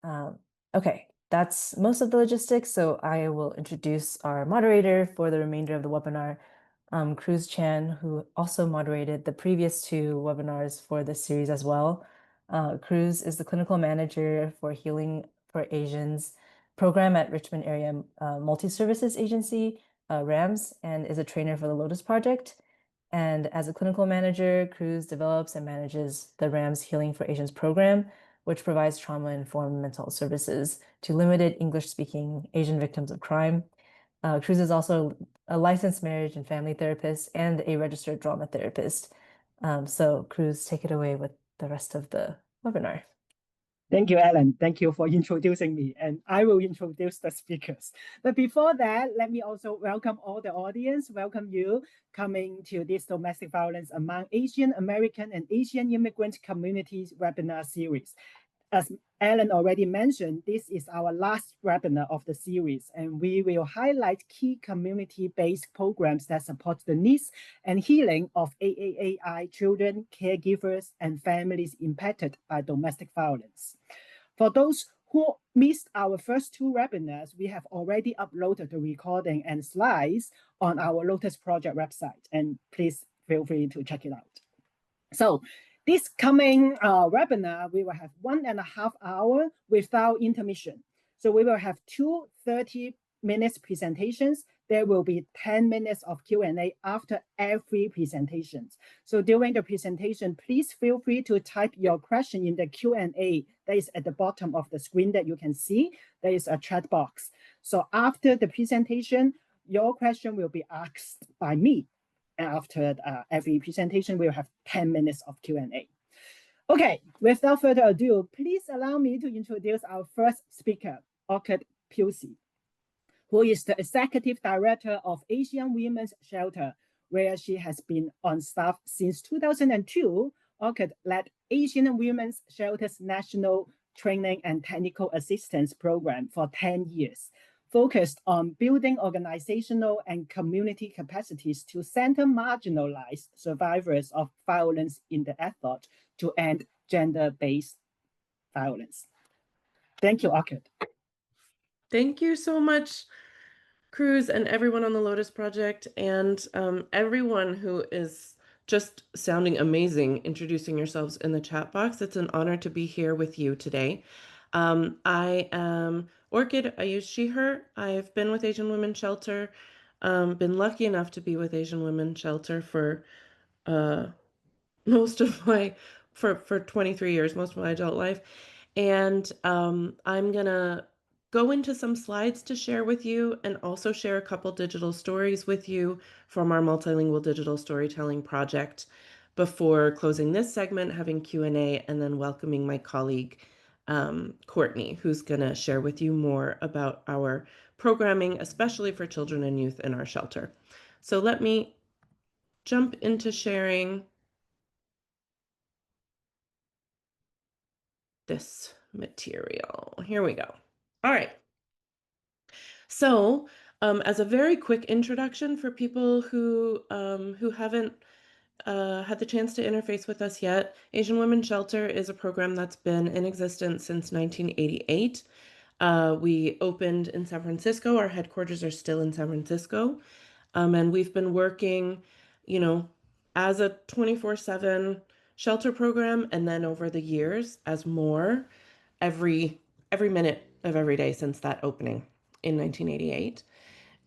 Um, okay, that's most of the logistics. So I will introduce our moderator for the remainder of the webinar, Cruz Chan, who also moderated the previous two webinars for this series as well. Cruz is the clinical manager for Healing for Asians program at Richmond Area Multi-Services Agency, RAMS, and is a trainer for the Lotus Project. And as a clinical manager, Cruz develops and manages the RAMS Healing for Asians program, which provides trauma-informed mental health services to limited English-speaking Asian victims of crime. Cruz is also a licensed marriage and family therapist and a registered drama therapist. So Cruz, take it away with the rest of the webinar. Thank you, Ellen. Thank you for introducing me, and I will introduce the speakers. But before that, let me also welcome all the audience, welcome you coming to this Domestic Violence Among Asian American and Asian Immigrant Communities webinar series. As Ellen already mentioned, this is our last webinar of the series, and we will highlight key community-based programs that support the needs and healing of AAAI children, caregivers, and families impacted by domestic violence. For those who missed our first two webinars, we have already uploaded the recording and slides on our Lotus project website, and please feel free to check it out. So this coming webinar, we will have 1.5 hours without intermission. So we will have two 30-minute presentations. There will be 10 minutes of Q&A after every presentation. So during the presentation, please feel free to type your question in the Q&A that is at the bottom of the screen that you can see. There is a chat box. So after the presentation, your question will be asked by me. After every presentation, we'll have 10 minutes of Q&A. Okay, without further ado, please allow me to introduce our first speaker, Orchid Pusey, who is the Executive Director of Asian Women's Shelter, where she has been on staff since 2002. Orchid led Asian Women's Shelter's National Training and Technical Assistance Program for 10 years. Focused on building organizational and community capacities to center marginalized survivors of violence in the effort to end gender-based violence. Thank you, Orchid. Thank you so much, Cruz, and everyone on the Lotus Project, and everyone who is just sounding amazing introducing yourselves in the chat box. It's an honor to be here with you today. I am Orchid. I use she, her. I've been with Asian Women's Shelter, been lucky enough to be with Asian Women's Shelter for most of my, for 23 years, most of my adult life. And I'm going to go into some slides to share with you and also share a couple digital stories with you from our multilingual digital storytelling project before closing this segment, having Q&A, and then welcoming my colleague, Courtney, who's going to share with you more about our programming, especially for children and youth in our shelter. So let me jump into sharing this material. Here we go. All right. So as a very quick introduction for people who haven't had the chance to interface with us yet, Asian Women's Shelter is a program that's been in existence since 1988. We opened in San Francisco. Our headquarters are still in San Francisco. And we've been working, as a 24/7 shelter program, and then over the years as more every minute of every day since that opening in 1988.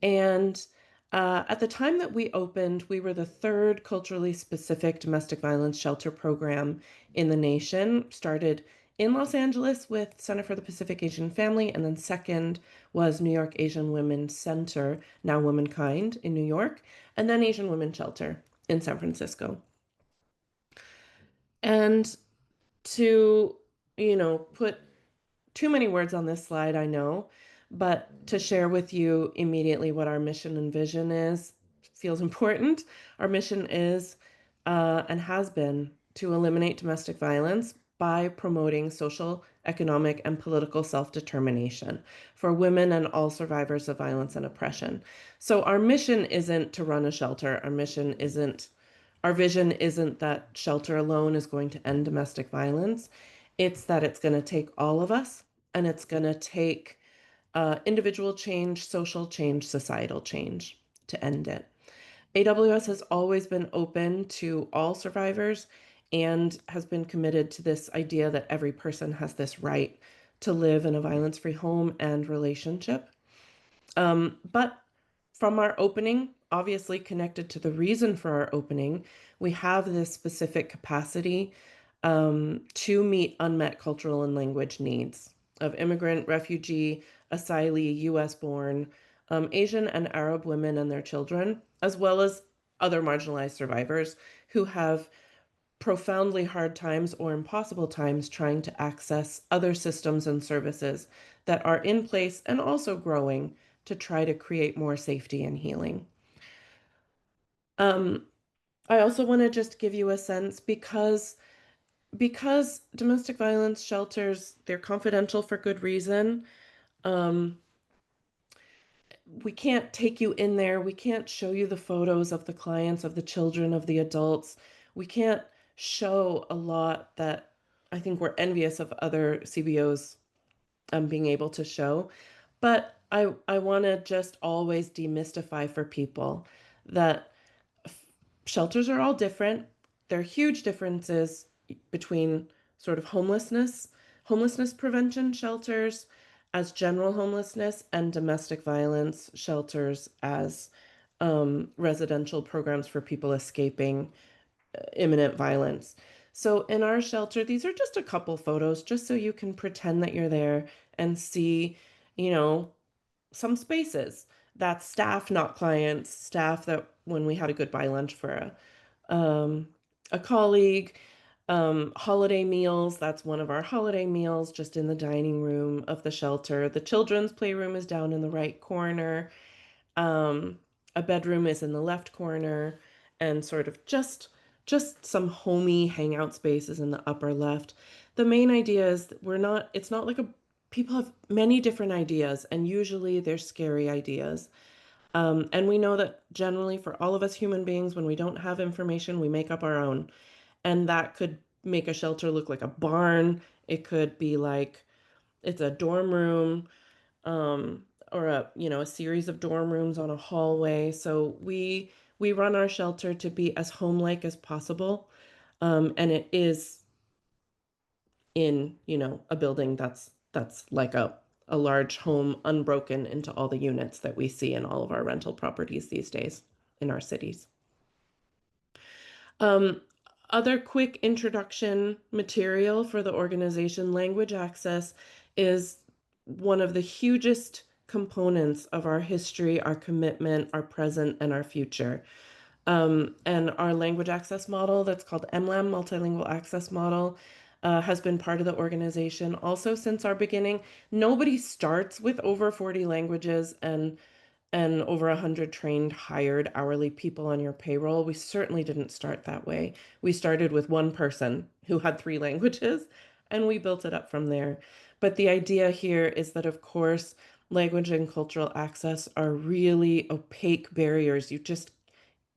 And at the time that we opened, we were the third culturally specific domestic violence shelter program in the nation. Started in Los Angeles with Center for the Pacific Asian Family, and then second was New York Asian Women's Center, now Womankind in New York, and then Asian Women's Shelter in San Francisco. And to, put too many words on this slide, I know, but to share with you immediately what our mission and vision is feels important. Our mission is and has been to eliminate domestic violence by promoting social, economic, and political self-determination for women and all survivors of violence and oppression. So our mission isn't to run a shelter. Our vision isn't that shelter alone is going to end domestic violence. It's that it's going to take all of us and it's going to take individual change, social change, societal change to end it. AWS has always been open to all survivors and has been committed to this idea that every person has this right to live in a violence-free home and relationship. But from our opening, obviously connected to the reason for our opening, we have this specific capacity to meet unmet cultural and language needs of immigrant, refugee, asylee, US born, Asian and Arab women and their children, as well as other marginalized survivors who have profoundly hard times or impossible times trying to access other systems and services that are in place and also growing to try to create more safety and healing. I also want to just give you a sense because domestic violence shelters, they're confidential for good reason. We can't take you in there. We can't show you the photos of the clients, of the children, of the adults. We can't show a lot that I think we're envious of other CBOs being able to show. But I want to just always demystify for people that shelters are all different. There are huge differences between sort of homelessness prevention shelters as general homelessness and domestic violence shelters as residential programs for people escaping imminent violence. So in our shelter, these are just a couple photos just so you can pretend that you're there and see, you know, some spaces. That's staff, not clients, staff that when we had a goodbye lunch for a colleague, holiday meals, that's one of our holiday meals just in the dining room of the shelter. The children's playroom is down in the right corner. A bedroom is in the left corner, and sort of just some homey hangout spaces in the upper left. The main idea is that it's not like people have many different ideas, and usually they're scary ideas. And we know that generally for all of us human beings, when we don't have information, we make up our own. And that could make a shelter look like a barn. It could be like it's a dorm room, or a series of dorm rooms on a hallway. So we run our shelter to be as home-like as possible. And it is in, a building that's like a large home, unbroken into all the units that we see in all of our rental properties these days in our cities. Other quick introduction material for the organization. Language access is one of the hugest components of our history, our commitment, our present, and our future. And our language access model that's called MLAM, Multilingual Access Model, has been part of the organization also since our beginning. Nobody starts with over 40 languages and over 100 trained, hired hourly people on your payroll. We certainly didn't start that way. We started with one person who had 3 languages, and we built it up from there. But the idea here is that, of course, language and cultural access are really opaque barriers. You just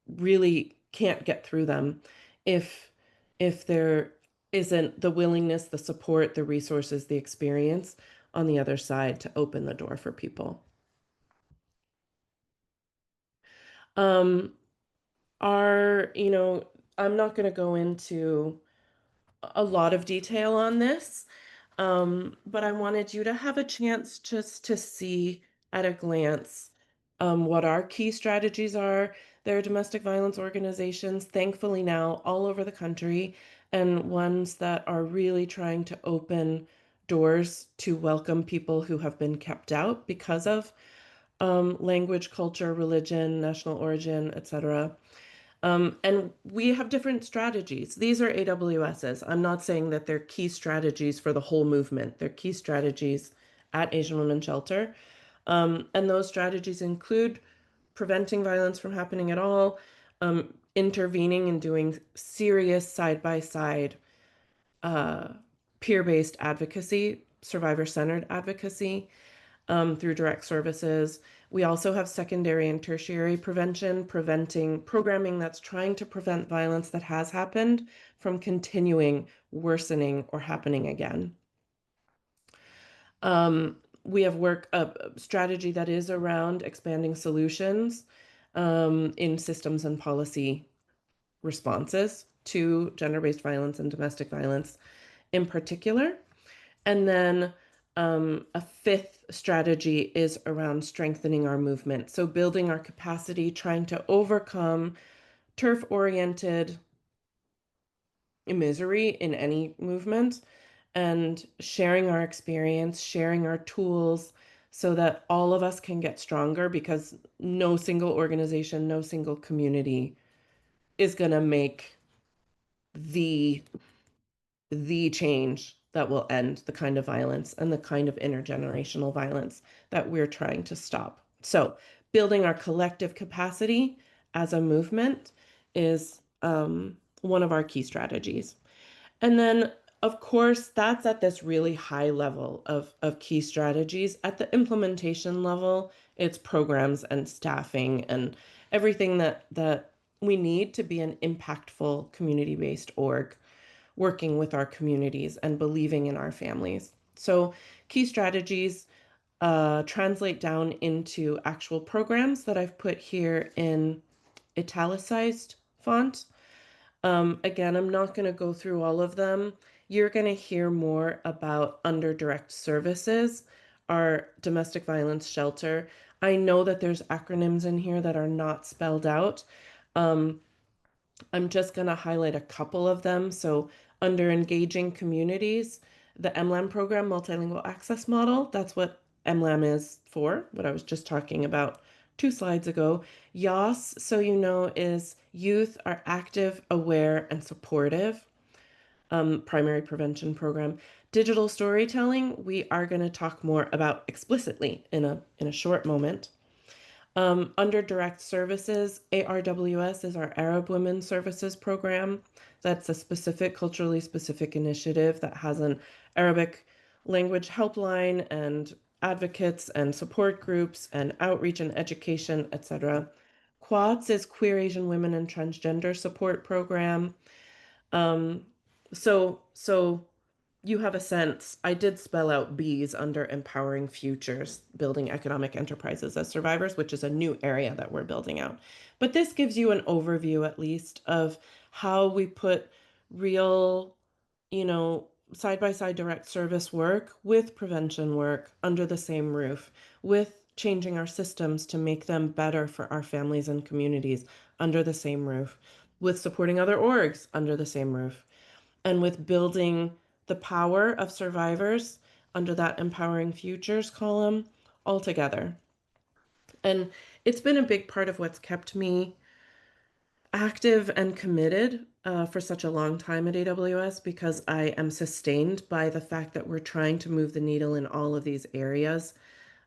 really can't get through them if there isn't the willingness, the support, the resources, the experience on the other side to open the door for people. I'm not going to go into a lot of detail on this, but I wanted you to have a chance just to see at a glance what our key strategies are. There are domestic violence organizations, thankfully now all over the country, and ones that are really trying to open doors to welcome people who have been kept out because of language, culture, religion, national origin, etc. And we have different strategies. These are AWS's. I'm not saying that they're key strategies for the whole movement. They're key strategies at Asian Women's Shelter. And those strategies include preventing violence from happening at all, intervening and doing serious side-by-side peer-based advocacy, survivor-centered advocacy, through direct services. We also have secondary and tertiary prevention, preventing programming that's trying to prevent violence that has happened from continuing, worsening, or happening again. We have a strategy that is around expanding solutions in systems and policy responses to gender-based violence and domestic violence in particular. And then a fifth strategy is around strengthening our movement. So building our capacity, trying to overcome turf-oriented misery in any movement, and sharing our experience, sharing our tools so that all of us can get stronger, because no single organization, no single community is going to make the change that will end the kind of violence and the kind of intergenerational violence that we're trying to stop. So building our collective capacity as a movement is one of our key strategies. And then, of course, that's at this really high level of key strategies. At the implementation level, it's programs and staffing and everything that we need to be an impactful community-based org, working with our communities and believing in our families. So key strategies translate down into actual programs that I've put here in italicized font. Again, I'm not going to go through all of them. You're going to hear more about Under Direct Services, our domestic violence shelter. I know that there's acronyms in here that are not spelled out. I'm just going to highlight a couple of them. So under engaging communities, the MLAM program, Multilingual Access Model, that's what MLAM is for, what I was just talking about 2 slides ago. YAS, so you know, is Youth Are Active, Aware, and Supportive, primary prevention program. Digital storytelling, we are going to talk more about explicitly in a short moment. Under direct services, ARWS is our Arab Women Services Program. That's a specific, culturally specific initiative that has an Arabic language helpline and advocates and support groups and outreach and education, etc. QUATS is Queer Asian Women and Transgender Support Program. So you have a sense. I did spell out B's under Empowering Futures, Building Economic Enterprises as Survivors, which is a new area that we're building out. But this gives you an overview, at least, of how we put real, side-by-side direct service work with prevention work under the same roof, with changing our systems to make them better for our families and communities under the same roof, with supporting other orgs under the same roof, and with building the power of survivors under that Empowering Futures column all together. And it's been a big part of what's kept me active and committed for such a long time at AWS, because I am sustained by the fact that we're trying to move the needle in all of these areas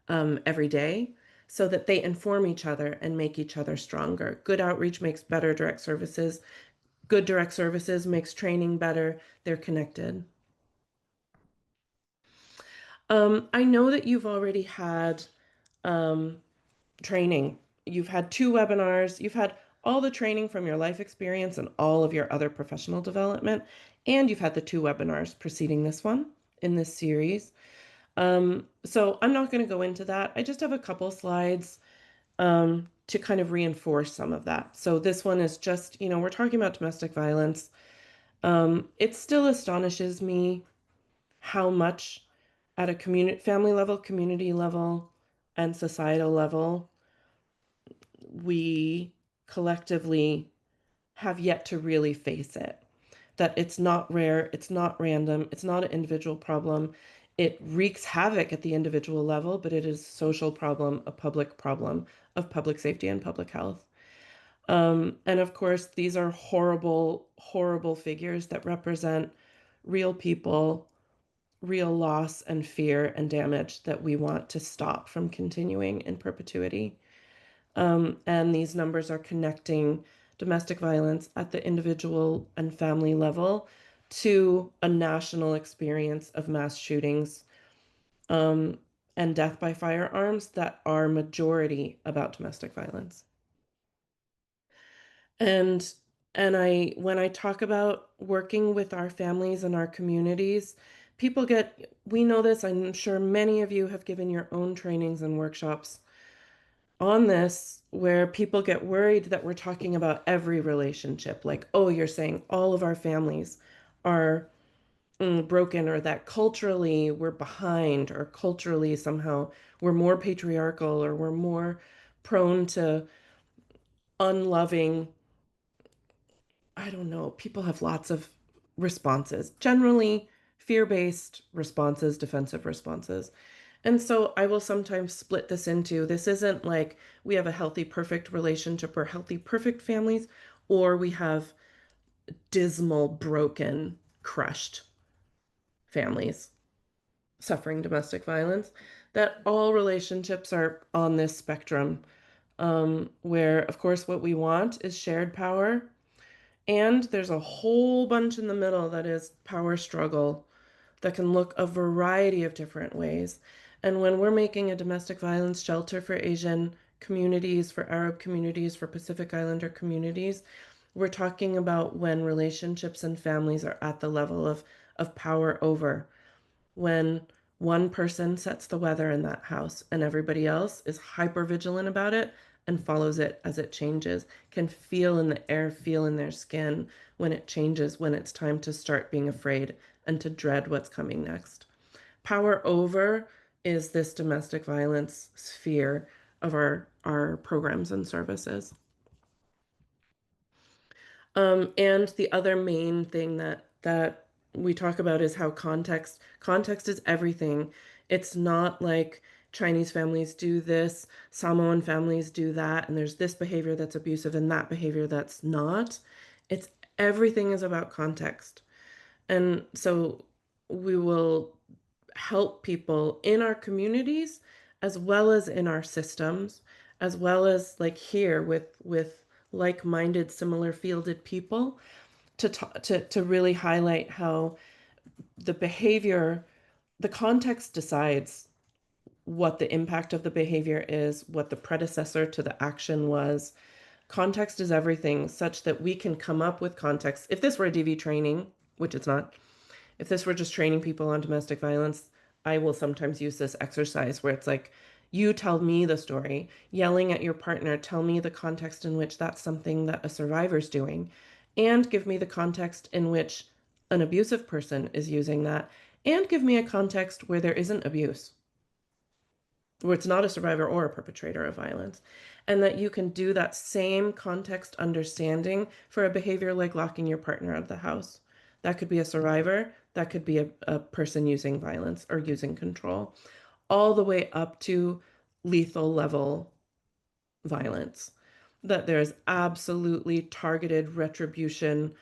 every day, so that they inform each other and make each other stronger. Good outreach makes better direct services. Good direct services makes training better. They're connected. I know that you've already had training. You've had 2 webinars. You've had all the training from your life experience and all of your other professional development. And you've had the 2 webinars preceding this one in this series. So I'm not going to go into that. I just have a couple slides to kind of reinforce some of that. So this one is just, we're talking about domestic violence. It still astonishes me how much at a family level, community level, and societal level, we collectively have yet to really face it. That it's not rare, it's not random, it's not an individual problem. It wreaks havoc at the individual level, but it is a social problem, a public problem of public safety and public health. And of course, these are horrible, horrible figures that represent real people, real loss and fear and damage that we want to stop from continuing in perpetuity. And these numbers are connecting domestic violence at the individual and family level to a national experience of mass shootings and death by firearms that are majority about domestic violence. And when I talk about working with our families and our communities, we know this, I'm sure many of you have given your own trainings and workshops on this, where people get worried that we're talking about every relationship. Like, oh, you're saying all of our families are broken, or that culturally we're behind, or culturally somehow we're more patriarchal, or we're more prone to unloving. I don't know. People have lots of responses, generally fear-based responses, defensive responses. And so I will sometimes split this into, this isn't like we have a healthy, perfect relationship or healthy, perfect families, or we have dismal, broken, crushed families suffering domestic violence. That all relationships are on this spectrum, where, of course, what we want is shared power. And there's a whole bunch in the middle that is power struggle that can look a variety of different ways. And when we're making a domestic violence shelter for Asian communities, for Arab communities, for Pacific Islander communities, we're talking about when relationships and families are at the level of power over, when one person sets the weather in that house and everybody else is hyper vigilant about it and follows it as it changes, can feel in the air, feel in their skin when it changes, when it's time to start being afraid and to dread what's coming next. Power over is this domestic violence sphere of our programs and services. And the other main thing that we talk about is how context is everything. It's not like Chinese families do this, Samoan families do that, and there's this behavior that's abusive and that behavior that's not. It's everything is about context. And so we will help people in our communities as well as in our systems, as well as like here with like-minded, similar fielded people to really highlight how the behavior, the context decides what the impact of the behavior is, what the predecessor to the action was. Context is everything, such that we can come up with context. If this were a DV training, which it's not, if this were just training people on domestic violence, I will sometimes use this exercise where it's like, you tell me the story, yelling at your partner, tell me the context in which that's something that a survivor's doing, and give me the context in which an abusive person is using that, and give me a context where there isn't abuse, where it's not a survivor or a perpetrator of violence. And that you can do that same context understanding for a behavior like locking your partner out of the house. That could be a survivor, that could be a person using violence or using control, all the way up to lethal level violence. That there's absolutely targeted retribution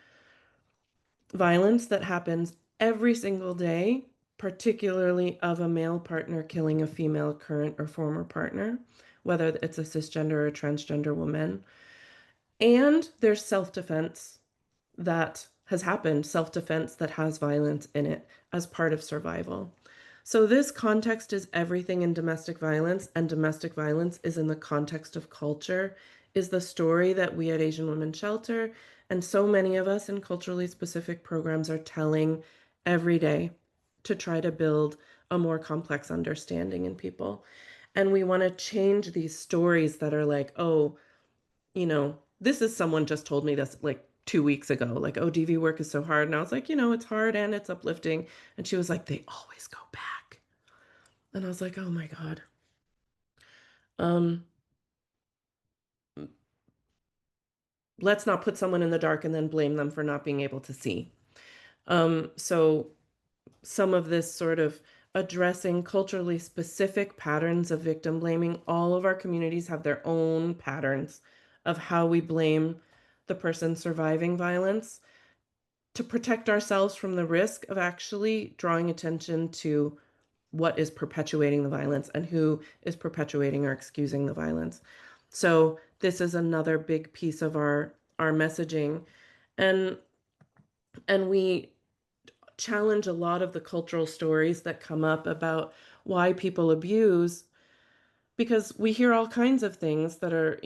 violence that happens every single day, particularly of a male partner killing a female current or former partner, whether it's a cisgender or a transgender woman. And there's self-defense that has happened, self-defense that has violence in it as part of survival. So this context is everything in domestic violence, and domestic violence is in the context of culture, is the story that we at Asian Women's Shelter and so many of us in culturally specific programs are telling every day to try to build a more complex understanding in people. And we want to change these stories that are like, oh, this is someone just told me this like 2 weeks ago, like, oh, DV work is so hard. And I was like, it's hard and it's uplifting. And she was like, they always go back. And I was like, oh my God. Let's not put someone in the dark and then blame them for not being able to see. So some of this sort of addressing culturally specific patterns of victim blaming. All of our communities have their own patterns of how we blame the person surviving violence to protect ourselves from the risk of actually drawing attention to what is perpetuating the violence and who is perpetuating or excusing the violence. So this is another big piece of our messaging. And we challenge a lot of the cultural stories that come up about why people abuse, because we hear all kinds of things that are,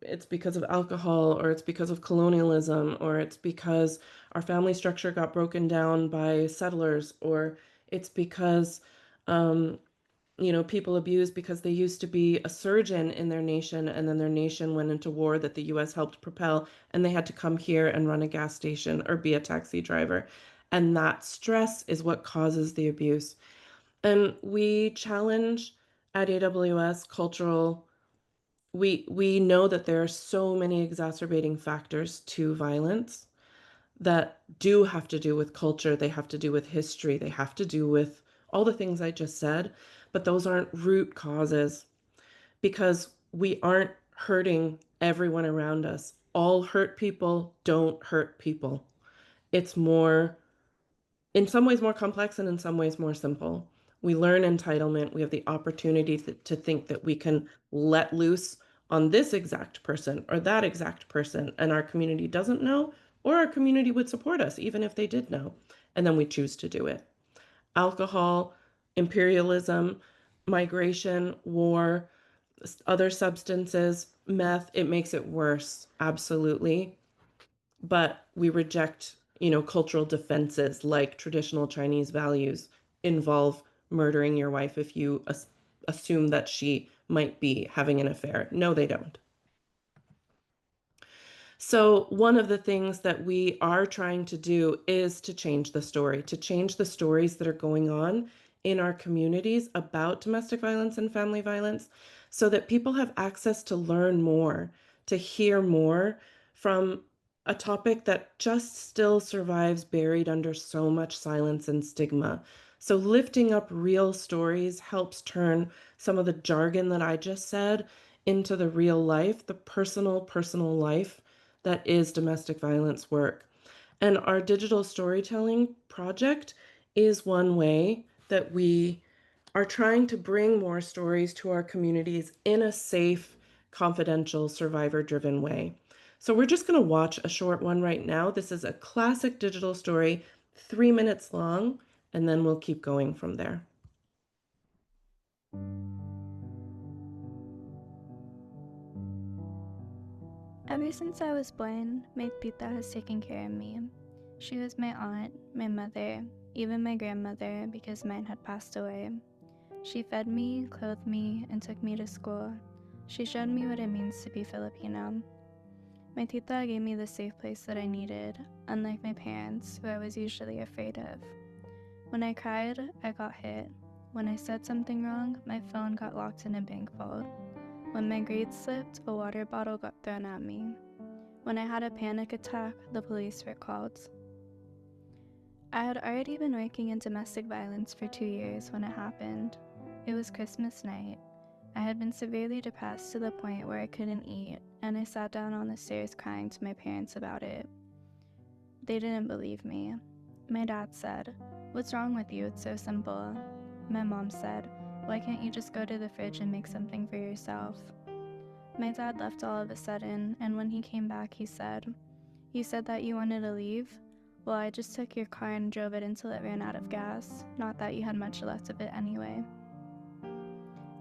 it's because of alcohol, or it's because of colonialism, or it's because our family structure got broken down by settlers, or It's because people abused because they used to be a surgeon in their nation, and then their nation went into war that the US helped propel, and they had to come here and run a gas station or be a taxi driver. And that stress is what causes the abuse. And we challenge at AWS cultural. We know that there are so many exacerbating factors to violence that do have to do with culture, they have to do with history, they have to do with all the things I just said, but those aren't root causes because we aren't hurting everyone around us. All hurt people don't hurt people. It's more, in some ways, more complex and in some ways more simple. We learn entitlement. We have the opportunity to think that we can let loose on this exact person or that exact person, and our community doesn't know, or our community would support us even if they did know. And then we choose to do it. Alcohol, imperialism, migration, war, other substances, meth, it makes it worse, absolutely. But we reject, cultural defenses like traditional Chinese values involve murdering your wife if you assume that she might be having an affair. No, they don't. So one of the things that we are trying to do is to change the story, to change the stories that are going on in our communities about domestic violence and family violence so that people have access to learn more, to hear more from a topic that just still survives buried under so much silence and stigma. So lifting up real stories helps turn some of the jargon that I just said into the real life, the personal life that is domestic violence work. And our digital storytelling project is one way that we are trying to bring more stories to our communities in a safe, confidential, survivor driven way. So we're just going to watch a short one right now. This is a classic digital story, 3 minutes long, and then we'll keep going from there. Ever since I was born, my tita has taken care of me. She was my aunt, my mother, even my grandmother because mine had passed away. She fed me, clothed me, and took me to school. She showed me what it means to be Filipino. My tita gave me the safe place that I needed, unlike my parents, who I was usually afraid of. When I cried, I got hit. When I said something wrong, my phone got locked in a bank vault. When my grades slipped, a water bottle got thrown at me. When I had a panic attack, the police were called. I had already been working in domestic violence for 2 years when it happened. It was Christmas night. I had been severely depressed to the point where I couldn't eat, and I sat down on the stairs crying to my parents about it. They didn't believe me. My dad said, "What's wrong with you? It's so simple." My mom said, "Why can't you just go to the fridge and make something for yourself?" My dad left all of a sudden, and when he came back, he said, "You said that you wanted to leave? Well, I just took your car and drove it until it ran out of gas. Not that you had much left of it anyway."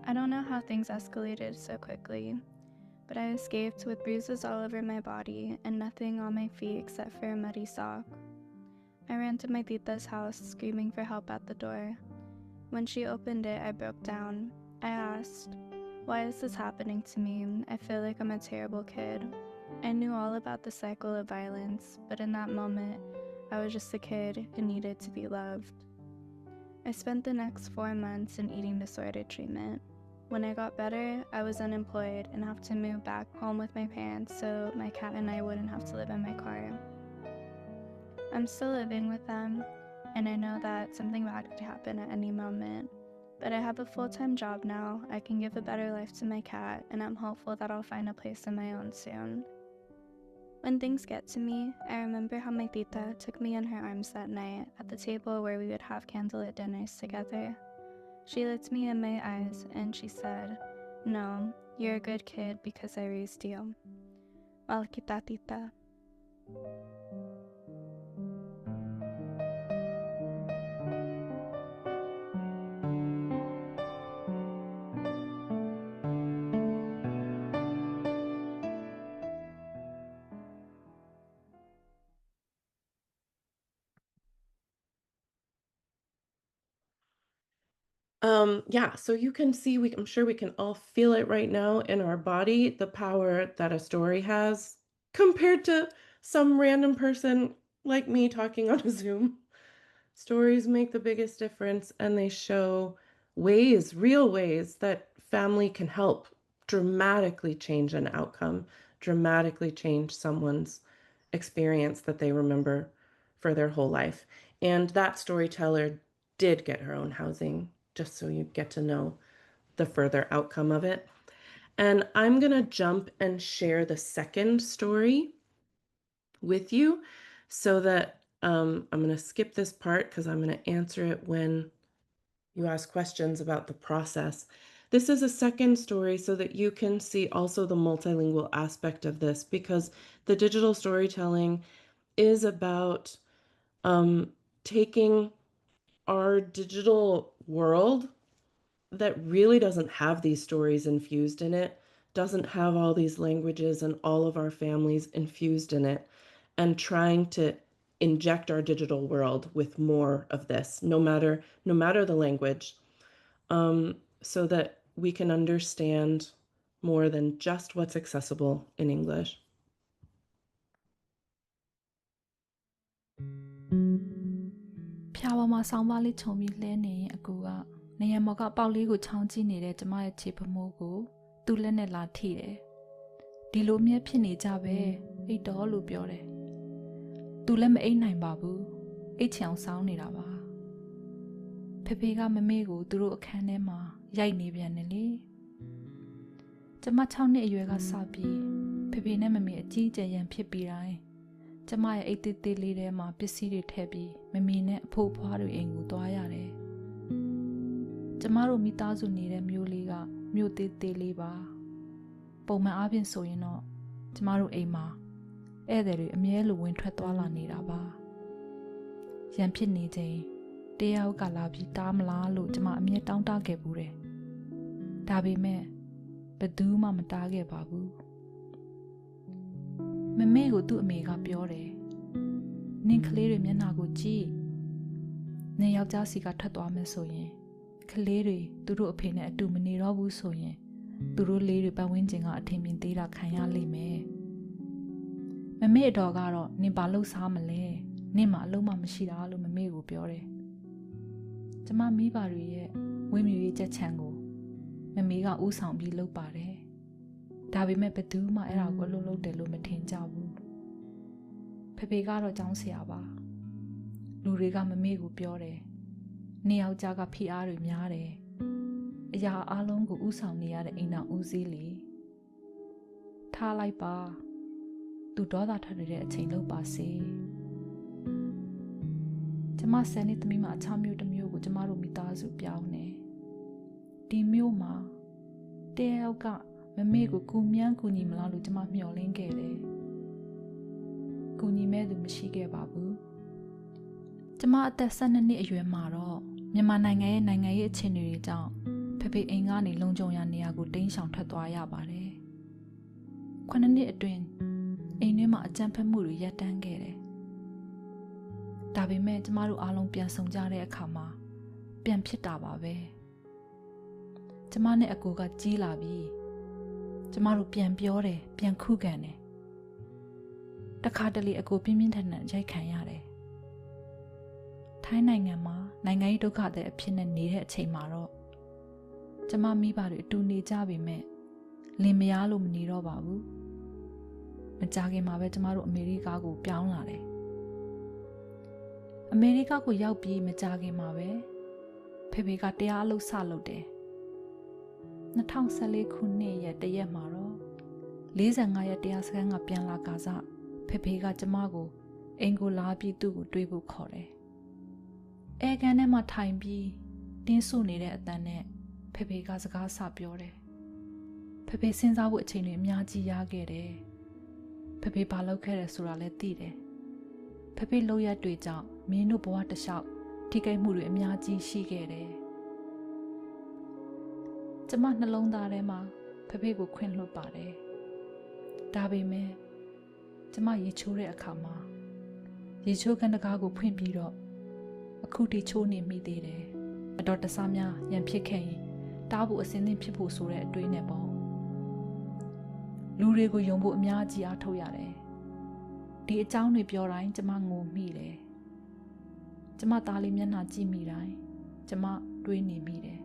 I don't know how things escalated so quickly, but I escaped with bruises all over my body and nothing on my feet except for a muddy sock. I ran to my tita's house, screaming for help at the door. When she opened it, I broke down. I asked, "Why is this happening to me? I feel like I'm a terrible kid." I knew all about the cycle of violence, but in that moment, I was just a kid who needed to be loved. I spent the next 4 months in eating disorder treatment. When I got better, I was unemployed and have to move back home with my parents so my cat and I wouldn't have to live in my car. I'm still living with them, and I know that something bad could happen at any moment. But I have a full-time job now, I can give a better life to my cat, and I'm hopeful that I'll find a place of my own soon. When things get to me, I remember how my tita took me in her arms that night at the table where we would have candlelit dinners together. She looked me in my eyes and she said, "No, you're a good kid because I raised you." Mahal kita, tita. Yeah, so you can see, I'm sure we can all feel it right now in our body, the power that a story has compared to some random person like me talking on a Zoom. Stories make the biggest difference, and they show ways, real ways, that family can help dramatically change an outcome, dramatically change someone's experience that they remember for their whole life. And that storyteller did get her own housing, just so you get to know the further outcome of it. And I'm going to jump and share the second story with you so that I'm going to skip this part because I'm going to answer it when you ask questions about the process. This is a second story so that you can see also the multilingual aspect of this, because the digital storytelling is about taking our digital world that really doesn't have these stories infused in it, doesn't have all these languages and all of our families infused in it, and trying to inject our digital world with more of this, no matter the language, so that we can understand more than just what's accessible in English. ဖျားပေါ်မှာဆောင်းပါးလေးခြုံပြီးလဲနေရင်အကူကနေရံမော်ကပေါက်လေးကိုချောင်းကြည့်နေတဲ့ကျမရဲ့ခြေဖမိုးကိုသူ့လက်နဲ့လာထိတယ်။ဒီလိုမြဲဖြစ်နေကြပဲအိတ်တော်လို့ပြောတယ်။သူလည်းမအိတ်နိုင်ပါဘူး။အိတ်ချောင်ဆောင်းနေတာပါ။ဖေဖေကမမေကိုသူတို့အခန်းထဲမှာရိုက်နေပြန်တယ်လေ။ကျမ6နှစ်အရွယ်ကစပြီးဖေဖေနဲ့မမေအကြီးကျယ်ရန်ဖြစ်ပြီးတိုင်းကျမရဲ့အိတ်သေးလေးထဲမှာပစ္စည်းတွေထည့်ပြီးမမေနဲ့အဖိုးဖွားတွေအိမ်ကိုသွားရတယ်။ကျမတို့မိသားစုနေတဲ့မြို့လေးကမြို့သေးလေးပါ။ပုံမှန်အားဖြင့်ဆိုရင်တော့ကျမတို့အိမ်မှာဧည့်သည်တွေအမြဲလိုဝင်ထွက်သွားလာနေတာပါ။ရန်ဖြစ်နေချိန်တယောက်ကလာပြီးတားမလားလို့ကျမအမြဲတောင်းတခဲ့ဘူးတယ်။ဒါပေမဲ့ဘယ်သူမှမတားခဲ့ပါဘူး။မမေကိုသူ့အမေကပြောတယ်။နင်ကလေးတွေမျက်နှာကိုကြည့်။နင်ယောက်ျားစီကထွက်သွားမယ်ဆိုရင်ကလေးတွေသူတို့အဖေနဲ့အတူမနေတော့ဘူးဆိုရင်သူတို့လေးတွေပတ်ဝန်းကျင်ကအထင်မြင်သေးတာခံရလိမ့်မယ်။မမေအတော်ကတော့နင်ဘာလို့စားမလဲ။နင်မှအလုံးမမရှိတာလို့မမေကိုပြောတယ်။ကျမမိဘတွေရဲ့ဝင်းမြူရေးချက်ချံကိုမမေကဥဆောင်ပြီးလုပ်ပါတယ်။ဒါပေမဲ့ဘယ်သူမှအဲ့ဒါကိုအလုပ်လုပ်တယ်လို့မထင်ကြဘူးဖေဖေကတော့ကျောင်းဆရာပါလူတွေကမမေကိုပြောတယ်နေယောက်ျားကဖိအားတွေများတယ်အရာအလုံးကိုဥဆောင်နေရတဲ့အိမ်တော်ဦးစီးလေထားလိုက်ပါသူဒေါသထွက်နေတဲ့အချိန်လောက်ပါစေကျမဆယ်နှစ်သမီးမအခြားမျိုးတစ်မျိုးကိုကျမတို့မိသားစုပြောင်းနေဒီမျိုးမှာတယောက်ကမမေကိုကူမြန်းကူညီမလားလို့ကျမမျှော်လင့်ခဲ့တယ်။ကူညီမဲ့သူမရှိခဲ့ပါဘူး။ကျမအသက်12နှစ်အရွယ်မှာတော့မြန်မာနိုင်ငံရဲ့နိုင်ငံရေးအခြေအနေတွေကြောင့်ဖေဖေအိမ်ကနေလုံခြုံရာနေရာကိုတိမ်းရှောင်ထွက်သွားရပါတယ်။9နှစ်အတွင်းအိမ်ထဲမှာအကြမ်းဖက်မှုတွေရပ်တန့်ခဲ့တယ်။ဒါပေမဲ့ကျမတို့အားလုံးပြန်ဆုံကြတဲ့အခါမှာပြန်ဖြစ်တာပါပဲ။ကျမနဲ့အကိုကကြီးလာပြီးကျမတို့ပြန်ပြောတယ်ပြန်ခုခံတယ်တခါတလေအကိုပြင်းပြင်းထန်ထန်ရိုက်ခံရတယ်ထိုင်းနိုင်ငံမှာနိုင်ငံရေးဒုက္ခသည်အဖြစ်နဲ့နေတဲ့အချိန်မှာတော့ကျမမိဘတွေအတူနေကြပေမဲ့လင်မယားလို့မနေတော့ပါဘူးမကြခင်မှာပဲကျမတို့အမေရိကကိုပြောင်းလာတယ်အမေရိကကိုရောက်ပြီးမကြခင်မှာပဲဖေဖေကတရားအလုပ်စလုပ်တယ်2014ခုနှစ်ရဲ့တရက်မှာတော့45ရက်တရားစခန်းကပြန်လာကစားဖေဖေကကျမကိုအိမ်ကိုလာပြီးသူ့ကိုတွေးဖို့ခေါ်တယ်။အဲကန်ထဲမှာထိုင်ပြီးတင်းဆူနေတဲ့အတန်နဲ့ဖေဖေကစကားဆပြောတယ်။ဖေဖေစဉ်းစားဖို့အချိန်တွေအများကြီးရခဲ့တယ်။ဖေဖေဘာလုပ်ခဲ့တယ်ဆိုတာလည်းသိတယ်။ဖေဖေလုပ်ရက်တွေကြောင့်မင်းတို့ဘဝတစ်လျှောက်ထိခိုက်မှုတွေအများကြီးရှိခဲ့တယ်။ကျမနှလုံးသားထဲမှာဖေဖေကိုခွင့်လွှတ်ပါတယ်။ဒါပေမဲ့ကျမရေချိုးတဲ့အခါမှာရေချိုးခန်းတကားကိုဖွင့်ပြီးတော့အခုထိချိုးနေမိသေးတယ်။ဘ အတော်တဆများရန်ဖြစ်ခဲ့ရင်တားဖို့အစင်းသင်းဖြစ်ဖို့ဆိုတဲ့အတွေးနဲ့ပေါ့လူတွေကိုယုံဖို့အများကြီးအားထုတ်ရတယ်ဒီအကြောင်းတွေပြောတိုင်းကျမငိုမိတယ်ကျမသားလေးမျက်နှာကြည့်မိတိုင်းကျမတွေးနေမိတယ်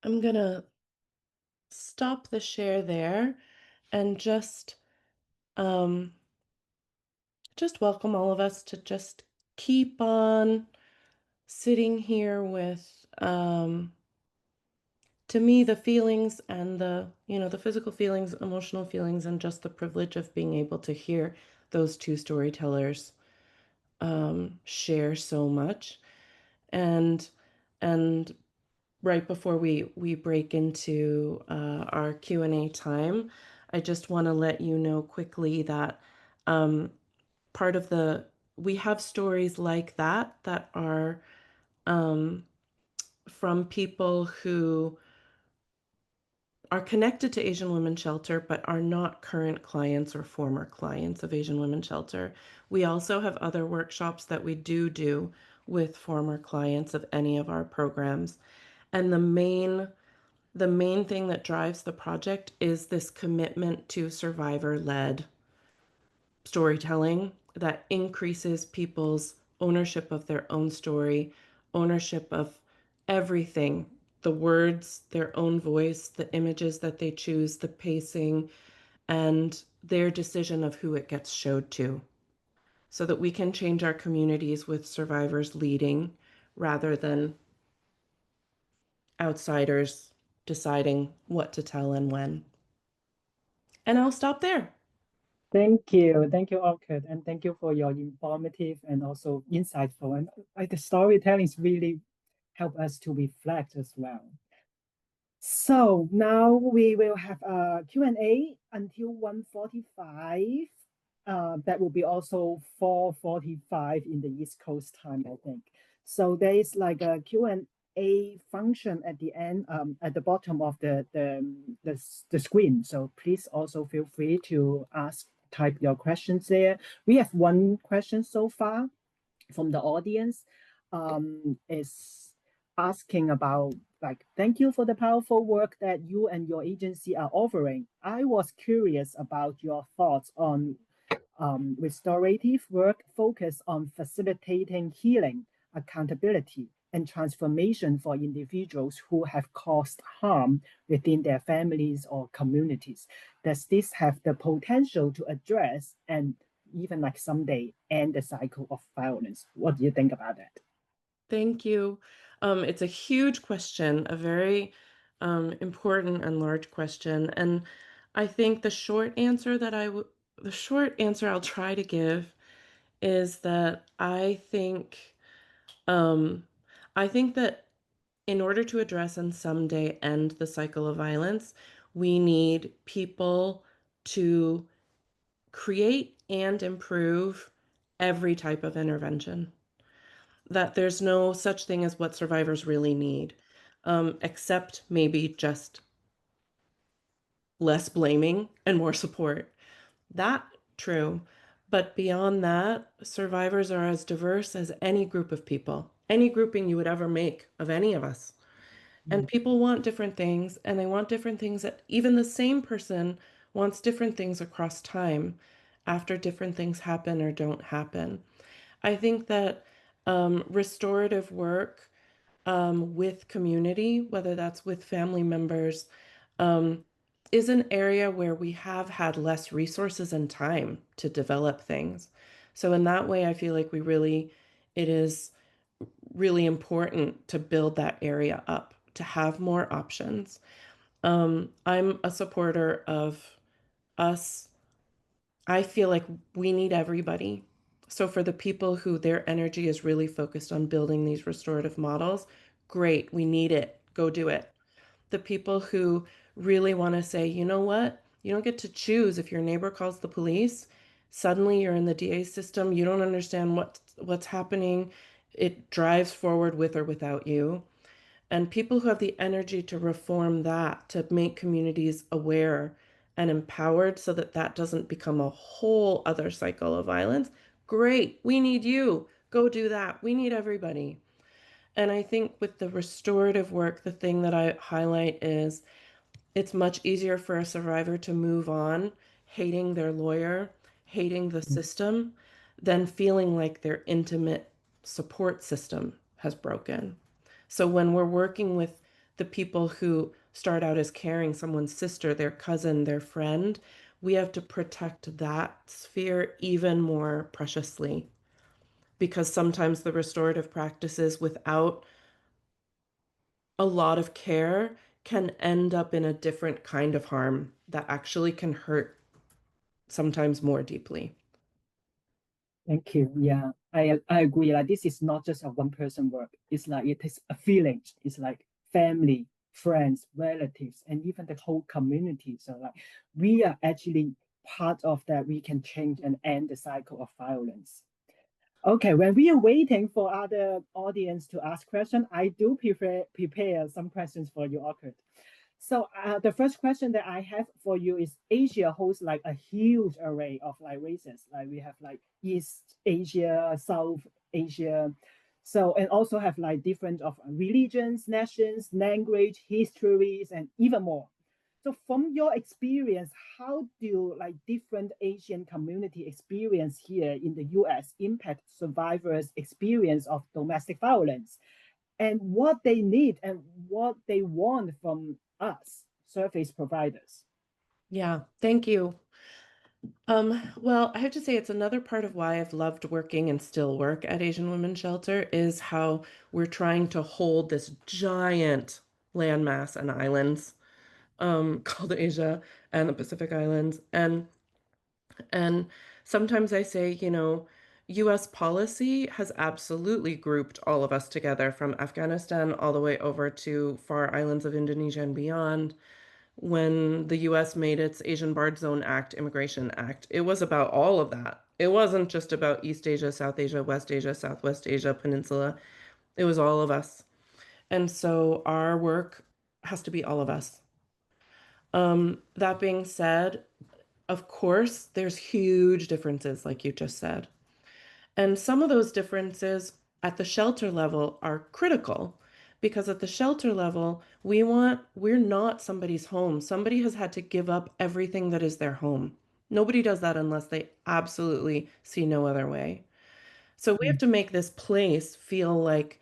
I'm gonna stop the share there and just welcome all of us to just keep on sitting here with to me the feelings and the the physical feelings, emotional feelings, and just the privilege of being able to hear those two storytellers share so much. And right before we break into our Q&A time, I just want to let you know quickly that part of we have stories like that are from people who are connected to Asian Women's Shelter but are not current clients or former clients of Asian Women's Shelter. We also have other workshops that we do with former clients of any of our programs. And the main thing that drives the project is this commitment to survivor-led storytelling that increases people's ownership of their own story, ownership of everything, the words, their own voice, the images that they choose, the pacing, and their decision of who it gets showed to, so that we can change our communities with survivors leading rather than outsiders deciding what to tell and when. And I'll stop there. Thank you, Orchid, and thank you for your informative and also insightful. And the storytelling really help us to reflect as well. So now we will have a Q&A until 1:45. That will be also 4:45 in the East Coast time, I think. So there is like a Q&A function at the end, at the bottom of the screen. So please also feel free to type your questions there. We have one question so far from the audience. Is asking about thank you for the powerful work that you and your agency are offering. I was curious about your thoughts on restorative work focused on facilitating healing, accountability, and transformation for individuals who have caused harm within their families or communities. Does this have the potential to address and even someday end the cycle of violence? What do you think about that? Thank you. It's a huge question, a very important and large question. And I think the short answer I'll try to give is that I think that in order to address and someday end the cycle of violence, we need people to create and improve every type of intervention. That there's no such thing as what survivors really need, except maybe just less blaming and more support. That true. But beyond that, survivors are as diverse as any group of people, any grouping you would ever make of any of us. And people want different things, and they want different things that even the same person wants different things across time after different things happen or don't happen. I think that restorative work with community, whether that's with family members, is an area where we have had less resources and time to develop things. So in that way, I feel like it is really important to build that area up, to have more options. I'm a supporter of us. I feel like we need everybody. So for the people who their energy is really focused on building these restorative models, great, we need it. go do it. The people who really want to say, you know what? You don't get to choose if your neighbor calls the police. Suddenly you're in the DA system. You don't understand what's happening. It drives forward with or without you. And people who have the energy to reform that, to make communities aware and empowered so that that doesn't become a whole other cycle of violence. Great. We need you. Go do that. We need everybody. And I think with the restorative work, the thing that I highlight is it's much easier for a survivor to move on hating their lawyer, hating the system, than feeling like their intimate support system has broken. So when we're working with the people who start out as caring someone's sister, their cousin, their friend, we have to protect that sphere even more preciously because sometimes the restorative practices without a lot of care can end up in a different kind of harm that actually can hurt sometimes more deeply. Thank you. Yeah, I agree. Like this is not just a one person work. It's like it is a feeling. It's like family, friends, relatives, and even the whole community. So like we are actually part of that. We can change and end the cycle of violence. Okay, when we are waiting for other audience to ask questions, I do prepare some questions for you, Orchid. So the first question that I have for you is Asia hosts like a huge array of like races. Like we have like East Asia, South Asia. So, and also have like different of religions, nations, language, histories, and even more. So from your experience, how do like different Asian community experience here in the US impact survivors' experience of domestic violence? And what they need and what they want from us, service providers. Yeah, thank you. Well, I have to say it's another part of why I've loved working and still work at Asian Women's Shelter is how we're trying to hold this giant landmass and islands called Asia and the Pacific Islands. And sometimes I say, you know, US policy has absolutely grouped all of us together from Afghanistan all the way over to far islands of Indonesia and beyond. When the US made its Asian Barred Zone Act, Immigration Act, it was about all of that. It wasn't just about East Asia, South Asia, West Asia, Southwest Asia, Peninsula. It was all of us. And so our work has to be all of us. That being said, of course, there's huge differences, like you just said. And some of those differences at the shelter level are critical because at the shelter level, we're not somebody's home. Somebody has had to give up everything that is their home. Nobody does that unless they absolutely see no other way. So we have to make this place feel like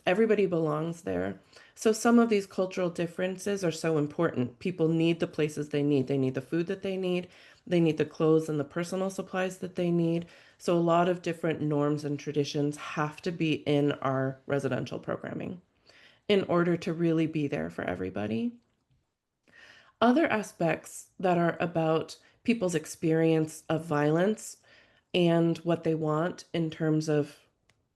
everybody belongs there. So some of these cultural differences are so important. People need the places they need. They need the food that they need. They need the clothes and the personal supplies that they need. So a lot of different norms and traditions have to be in our residential programming in order to really be there for everybody. Other aspects that are about people's experience of violence and what they want in terms of,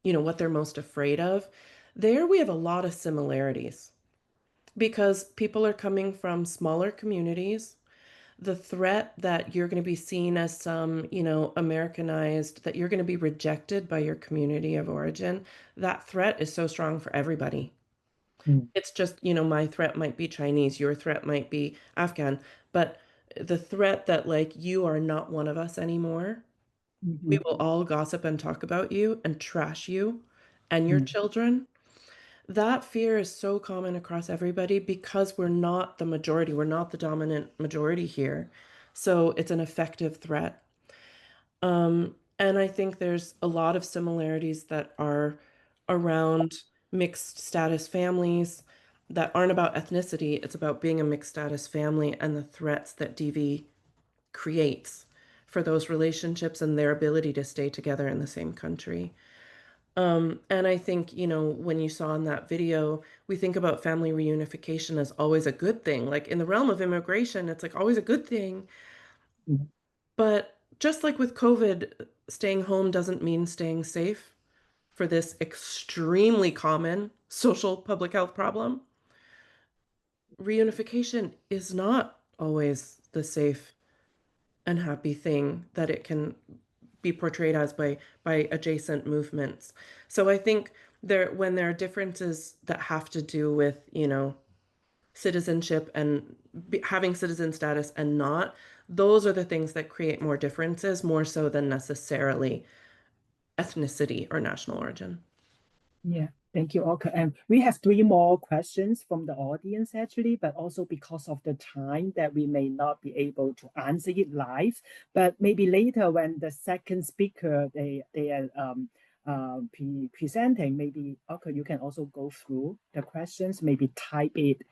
you know, what they're most afraid of, there we have a lot of similarities because people are coming from smaller communities. The threat that you're going to be seen as some, you know, Americanized, that you're going to be rejected by your community of origin, that threat is so strong for everybody. It's just, you know, my threat might be Chinese, your threat might be Afghan, but the threat that like you are not one of us anymore, we will all gossip and talk about you and trash you and your children. That fear is so common across everybody because we're not the majority. We're not the dominant majority here. So it's an effective threat. And I think there's a lot of similarities that are around mixed status families that aren't about ethnicity. It's about being a mixed status family and the threats that DV creates for those relationships and their ability to stay together in the same country. And I think, you know, when you saw in that video, we think about family reunification as always a good thing. Like in the realm of immigration, it's like always a good thing. But just like with COVID, staying home doesn't mean staying safe for this extremely common social public health problem. reunification is not always the safe and happy thing that it can be portrayed as by adjacent movements. So I think when there are differences that have to do with, citizenship and having citizen status and not, those are the things that create more differences, more so than necessarily ethnicity or national origin. Yeah, thank you, Orchid. And we have 3 more questions from the audience actually, but also because of the time that we may not be able to answer it live, but maybe later when the second speaker they are presenting, maybe Orchid, you can also go through the questions, maybe type it.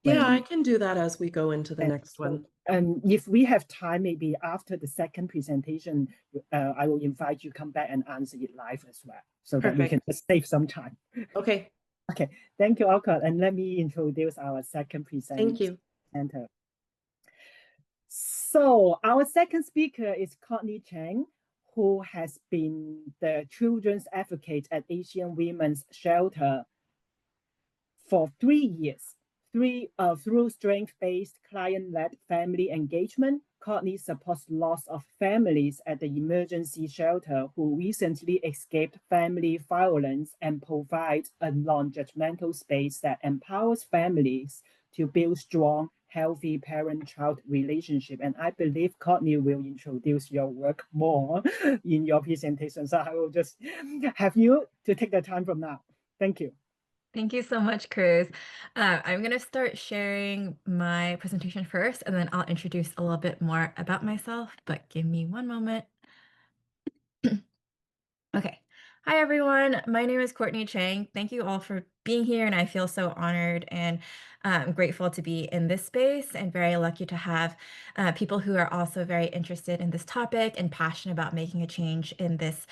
Yeah, I can do that as we go into the next one. And if we have time, maybe after the second presentation, I will invite you come back and answer it live as well, so that we can just save some time. Okay. Okay, thank you, Orchid. And let me introduce our second presenter. Thank you. So our second speaker is Courtney Cheng, who has been the children's advocate at Asian Women's Shelter for 3 years. Through strength-based, client-led family engagement, Courtney supports lots of families at the emergency shelter who recently escaped family violence and provides a non-judgmental space that empowers families to build strong, healthy parent-child relationship. And I believe Courtney will introduce your work more in your presentation. So I will just have you to take the time from now. Thank you. Thank you so much, Cruz. I'm going to start sharing my presentation first, and then I'll introduce a little bit more about myself, but give me one moment. Okay. Hi, everyone. My name is Courtney Cheng. Thank you all for being here, and I feel so honored and grateful to be in this space and very lucky to have people who are also very interested in this topic and passionate about making a change in this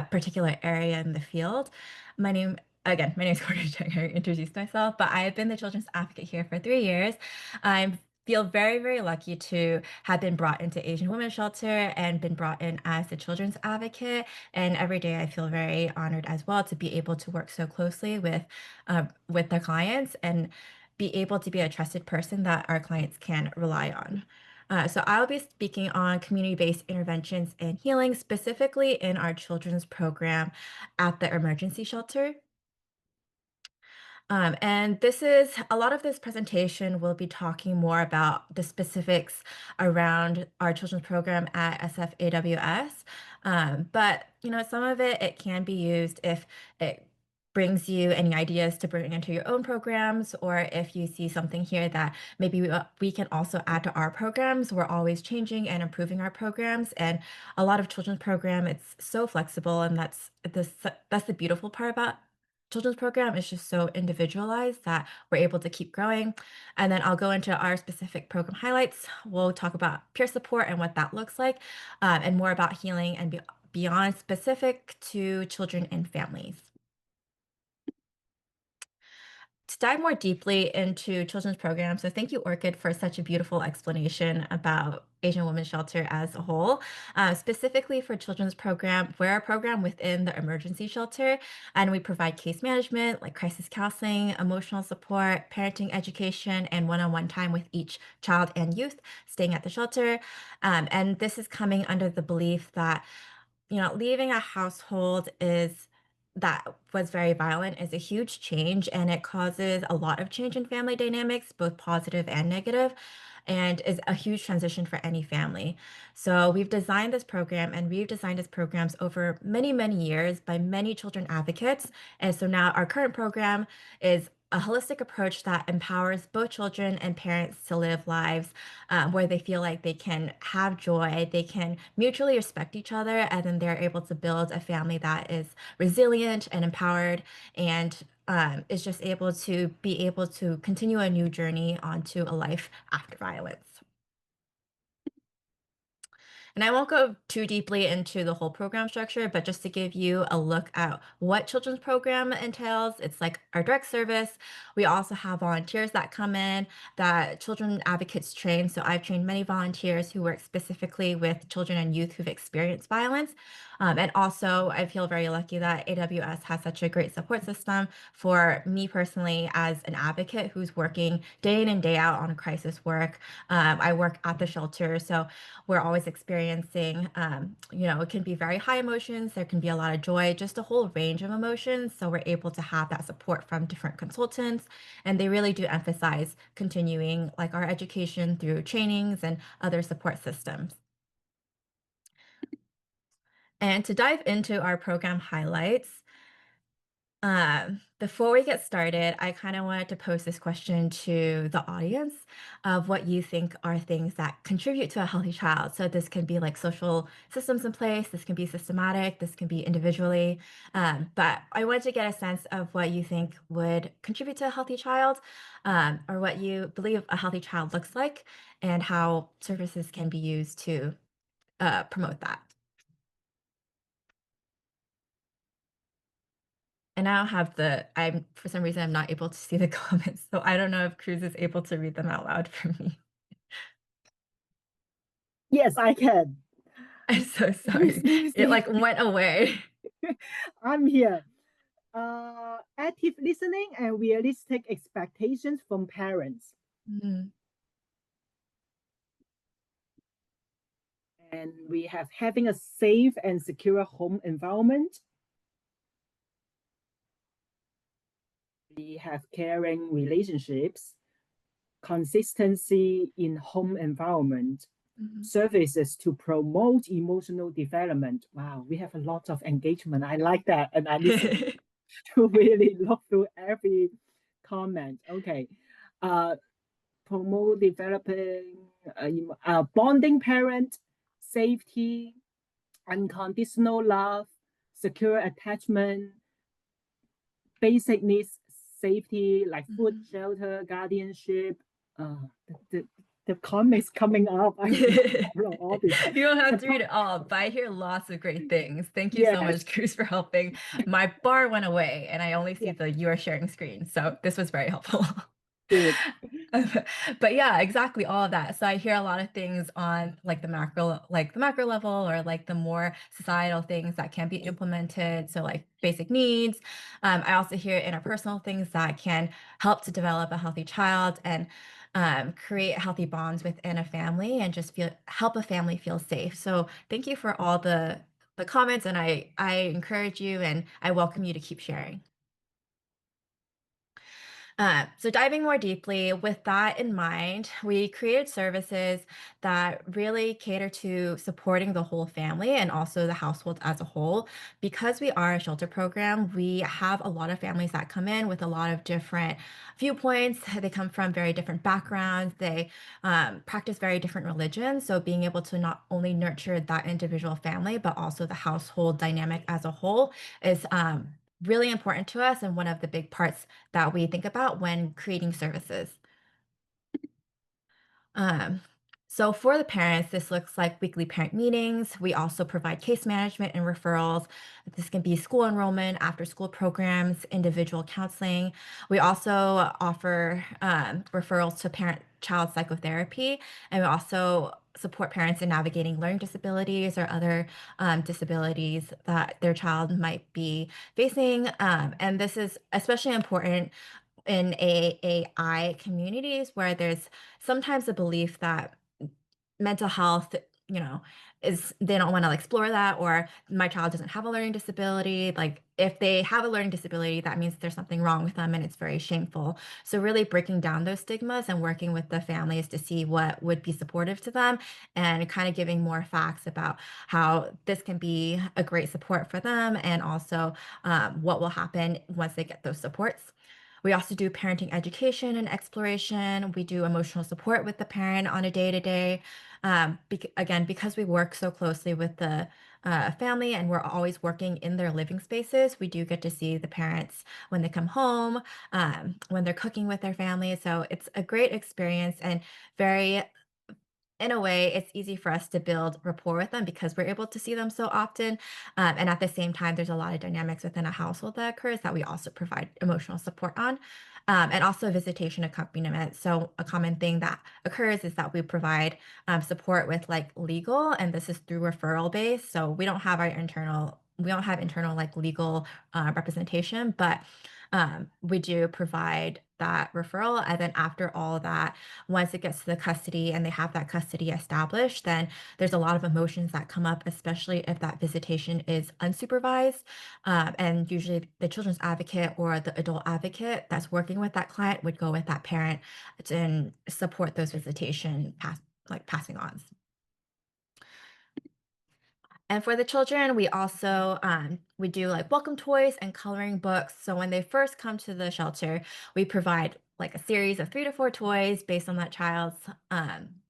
particular area in the field. My name is Courtney Cheng. I introduced myself, but I have been the children's advocate here for 3 years. I feel very, very lucky to have been brought into Asian Women's Shelter and been brought in as the children's advocate. And every day I feel very honored as well to be able to work so closely with the clients and be able to be a trusted person that our clients can rely on. So I'll be speaking on community-based interventions and healing, specifically in our children's program at the emergency shelter. And a lot of this presentation will be talking more about the specifics around our children's program at SFAWS. But, some of it can be used if it brings you any ideas to bring into your own programs, or if you see something here that maybe we can also add to our programs. We're always changing and improving our programs, and a lot of children's program, it's so flexible, and that's the beautiful part about children's program. Is just so individualized that we're able to keep growing. And then I'll go into our specific program highlights. We'll talk about peer support and what that looks like, and more about healing and beyond, specific to children and families. To dive more deeply into children's programs, so thank you, Orchid, for such a beautiful explanation about Asian Women's Shelter as a whole. Specifically for children's program, we're a program within the emergency shelter, and we provide case management, like crisis counseling, emotional support, parenting education, and one-on-one time with each child and youth staying at the shelter. And this is coming under the belief that, leaving a household that was very violent is a huge change, and it causes a lot of change in family dynamics, both positive and negative, and is a huge transition for any family. So we've designed this program, and we've designed these programs over many, many years by many children advocates. And so now our current program is a holistic approach that empowers both children and parents to live lives where they feel like they can have joy, they can mutually respect each other, and then they're able to build a family that is resilient and empowered, and is just able to continue a new journey onto a life after violence. And I won't go too deeply into the whole program structure, but just to give you a look at what children's program entails, it's like our direct service. We also have volunteers that come in that children advocates train. So I've trained many volunteers who work specifically with children and youth who've experienced violence. And also, I feel very lucky that AWS has such a great support system for me personally as an advocate who's working day in and day out on crisis work. I work at the shelter, so we're always experiencing, it can be very high emotions. There can be a lot of joy, just a whole range of emotions. So we're able to have that support from different consultants. And they really do emphasize continuing like our education through trainings and other support systems. And to dive into our program highlights, before we get started, I kind of wanted to pose this question to the audience of what you think are things that contribute to a healthy child. So this can be like social systems in place, this can be systematic, this can be individually. But I wanted to get a sense of what you think would contribute to a healthy child, or what you believe a healthy child looks like, and how services can be used to promote that. And I don't have for some reason, I'm not able to see the comments, so I don't know if Cruz is able to read them out loud for me. Yes, I can. I'm so sorry. Let me It like see. went away. I'm here. Active listening and realistic expectations from parents. Mhm. And we have having a safe and secure home environment. We have caring relationships, consistency in home environment, services to promote emotional development. Wow, we have a lot of engagement. I like that. And I listen to really look through every comment. Okay. Promote developing bonding parent, safety, unconditional love, secure attachment, basic needs, safety like food, shelter, guardianship. The comments coming up. I follow all this. You don't have to read it all, but I hear lots of great things. Thank you so much, Cruz, for helping. My bar went away and I only see the you are sharing screen. So this was very helpful. Good. But yeah, exactly all of that. So I hear a lot of things on like the macro level, or like the more societal things that can be implemented. So like basic needs. I also hear interpersonal things that can help to develop a healthy child and create healthy bonds within a family and just help a family feel safe. So thank you for all the comments, and I encourage you and I welcome you to keep sharing. So diving more deeply, with that in mind, we created services that really cater to supporting the whole family and also the household as a whole. Because we are a shelter program, we have a lot of families that come in with a lot of different viewpoints. They come from very different backgrounds. They practice very different religions. So being able to not only nurture that individual family, but also the household dynamic as a whole is really important to us, and one of the big parts that we think about when creating services. So for the parents, this looks like weekly parent meetings. We also provide case management and referrals. This can be school enrollment, after school programs, individual counseling. We also offer referrals to parent-child psychotherapy, and we also support parents in navigating learning disabilities or other disabilities that their child might be facing. And this is especially important in AAAI communities where there's sometimes a belief that mental health, they don't want to explore that, or my child doesn't have a learning disability. Like if they have a learning disability, that means there's something wrong with them and it's very shameful. So really breaking down those stigmas and working with the families to see what would be supportive to them, and kind of giving more facts about how this can be a great support for them, and also what will happen once they get those supports. We also do parenting education and exploration. We do emotional support with the parent on a day-to-day. Again, because we work so closely with the family and we're always working in their living spaces, we do get to see the parents when they come home, when they're cooking with their family. So it's a great experience and very in a way, it's easy for us to build rapport with them because we're able to see them so often. And at the same time, there's a lot of dynamics within a household that occurs that we also provide emotional support on. And also visitation accompaniment. So a common thing that occurs is that we provide support with like legal, and this is through referral base. So we don't have internal like legal representation, but we do provide that referral. And then after all of that, once it gets to the custody and they have that custody established, then there's a lot of emotions that come up, especially if that visitation is unsupervised. And usually the children's advocate or the adult advocate that's working with that client would go with that parent and support those visitation passing ons. And for the children, we also we do like welcome toys and coloring books. So when they first come to the shelter, we provide like a series of 3 to 4 toys based on that child's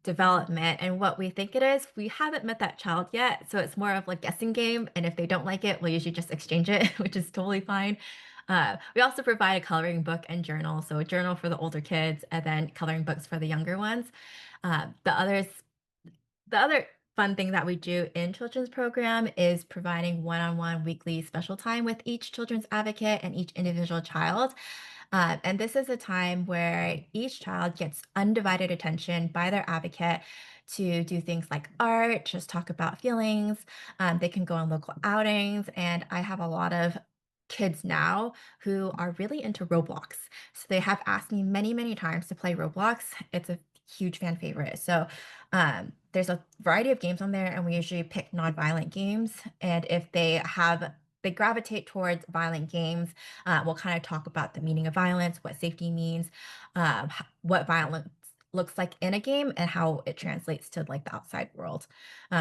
development and what we think it is. We haven't met that child yet, so it's more of like guessing game. And if they don't like it, we'll usually just exchange it, which is totally fine. We also provide a coloring book and journal. So a journal for the older kids and then coloring books for the younger ones. The other fun thing that we do in children's program is providing one-on-one weekly special time with each children's advocate and each individual child. And this is a time where each child gets undivided attention by their advocate to do things like art, just talk about feelings. They can go on local outings. And I have a lot of kids now who are really into Roblox. So they have asked me many, many times to play Roblox. It's a huge fan favorite. So there's a variety of games on there, and we usually pick non-violent games. And if they gravitate towards violent games, we'll kind of talk about the meaning of violence, what safety means, what violence looks like in a game, and how it translates to like the outside world.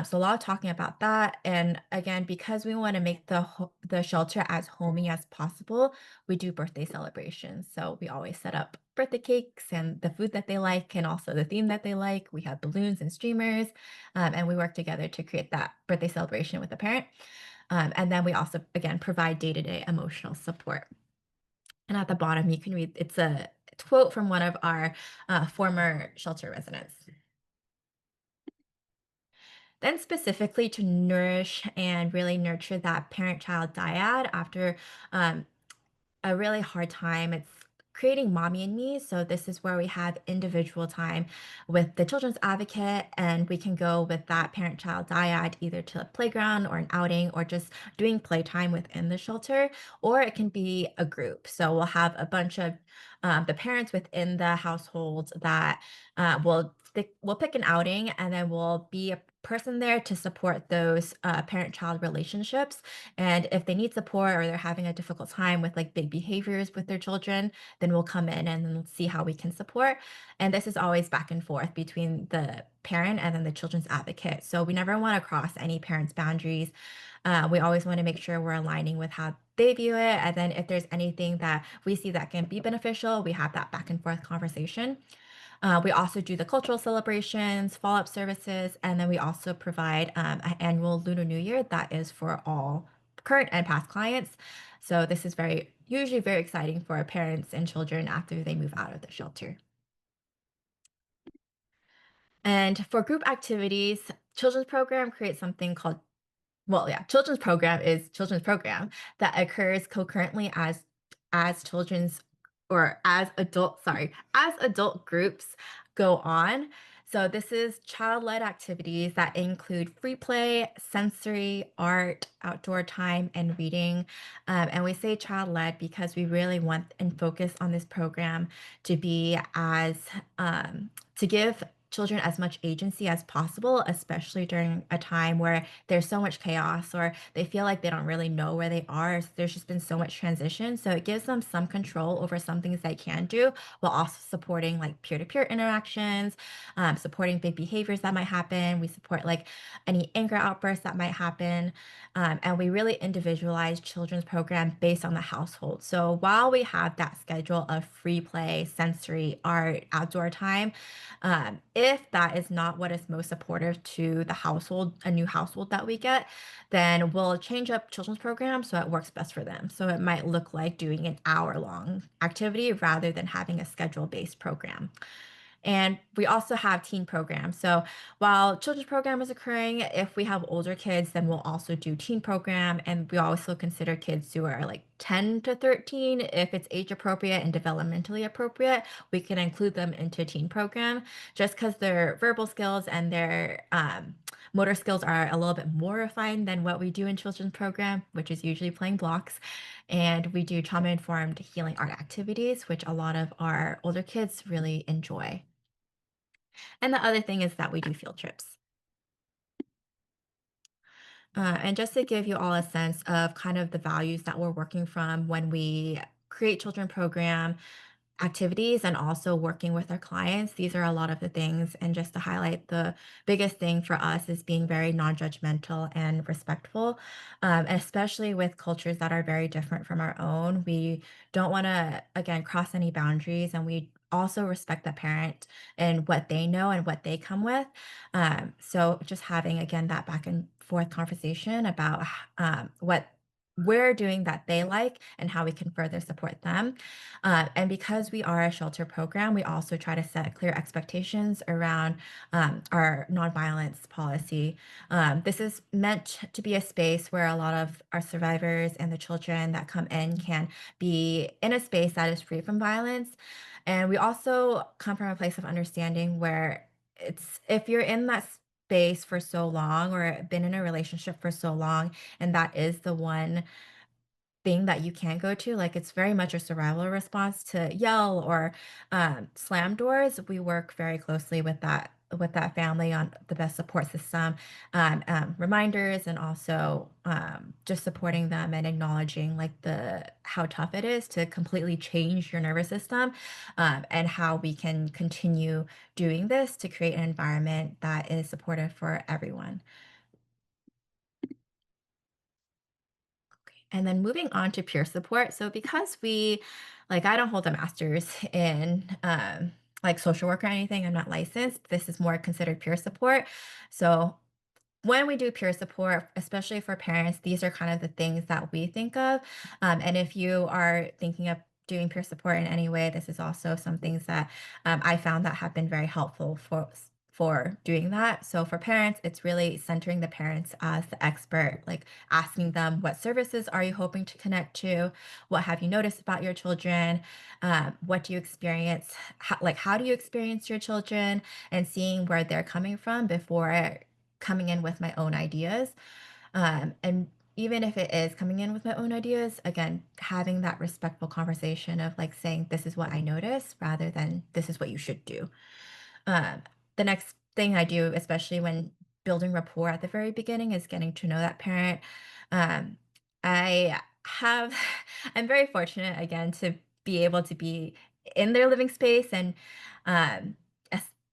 So a lot of talking about that. And again, because we want to make the shelter as homey as possible, we do birthday celebrations. So we always set up birthday cakes and the food that they like, and also the theme that they like. We have balloons and streamers, and we work together to create that birthday celebration with the parent. And then we also, again, provide day-to-day emotional support. And at the bottom, you can read, it's a quote from one of our former shelter residents. Then specifically to nourish and really nurture that parent-child dyad after a really hard time, it's creating mommy and me. So this is where we have individual time with the children's advocate, and we can go with that parent-child dyad either to a playground or an outing or just doing playtime within the shelter, or it can be a group. So we'll have a bunch of the parents within the household that we'll pick an outing, and then we'll be a person there to support those parent-child relationships. And if they need support or they're having a difficult time with like big behaviors with their children, then we'll come in and then see how we can support. And this is always back and forth between the parent and then the children's advocate. So we never want to cross any parent's boundaries. We always want to make sure we're aligning with how they view it. And then if there's anything that we see that can be beneficial, we have that back and forth conversation. We also do the cultural celebrations, follow-up services, and then we also provide an annual Lunar New Year that is for all current and past clients. So this is usually very exciting for our parents and children after they move out of the shelter. And for group activities, children's program creates something called, children's program is children's program that occurs concurrently as children's or as adult groups go on. So this is child-led activities that include free play, sensory, art, outdoor time, and reading. And we say child-led because we really want and focus on this program to be to give children as much agency as possible, especially during a time where there's so much chaos or they feel like they don't really know where they are. There's just been so much transition. So it gives them some control over some things they can do while also supporting like peer-to-peer interactions, supporting big behaviors that might happen. We support like any anger outbursts that might happen. And we really individualize children's program based on the household. So while we have that schedule of free play, sensory, art, outdoor time, if that is not what is most supportive to the household, a new household that we get, then we'll change up children's programs so it works best for them. So it might look like doing an hour-long activity rather than having a schedule-based program. And we also have teen programs. So while children's program is occurring, if we have older kids, then we'll also do teen program. And we also consider kids who are like 10 to 13. If it's age appropriate and developmentally appropriate, we can include them into teen program just because their verbal skills and their motor skills are a little bit more refined than what we do in children's program, which is usually playing blocks. And we do trauma-informed healing art activities, which a lot of our older kids really enjoy. And the other thing is that we do field trips. And just to give you all a sense of kind of the values that we're working from when we create children program activities and also working with our clients, these are a lot of the things. And just to highlight, the biggest thing for us is being very non-judgmental and respectful, especially with cultures that are very different from our own. We don't want to, again, cross any boundaries, and we also respect the parent and what they know and what they come with. So just having, again, that back and forth conversation about what we're doing that they like and how we can further support them. And because we are a shelter program, we also try to set clear expectations around our nonviolence policy. This is meant to be a space where a lot of our survivors and the children that come in can be in a space that is free from violence. And we also come from a place of understanding where it's if you're in that space for so long or been in a relationship for so long, and that is the one thing that you can go to, like, it's very much a survival response to yell or slam doors. We work very closely with that family on the best support system, reminders, and also just supporting them and acknowledging like the how tough it is to completely change your nervous system, and how we can continue doing this to create an environment that is supportive for everyone. And then moving on to peer support. So because I don't hold a master's in like social work or anything, I'm not licensed. This is more considered peer support. So when we do peer support, especially for parents, these are kind of the things that we think of. And if you are thinking of doing peer support in any way, this is also some things that I found that have been very helpful for doing that. So for parents, it's really centering the parents as the expert, like asking them, what services are you hoping to connect to? What have you noticed about your children? What do you experience? How do you experience your children? And seeing where they're coming from before coming in with my own ideas. And even if it is coming in with my own ideas, again, having that respectful conversation of like saying, this is what I noticed rather than this is what you should do. The next thing I do, especially when building rapport at the very beginning, is getting to know that parent. Um, I have, I'm very fortunate again to be able to be in their living space and um,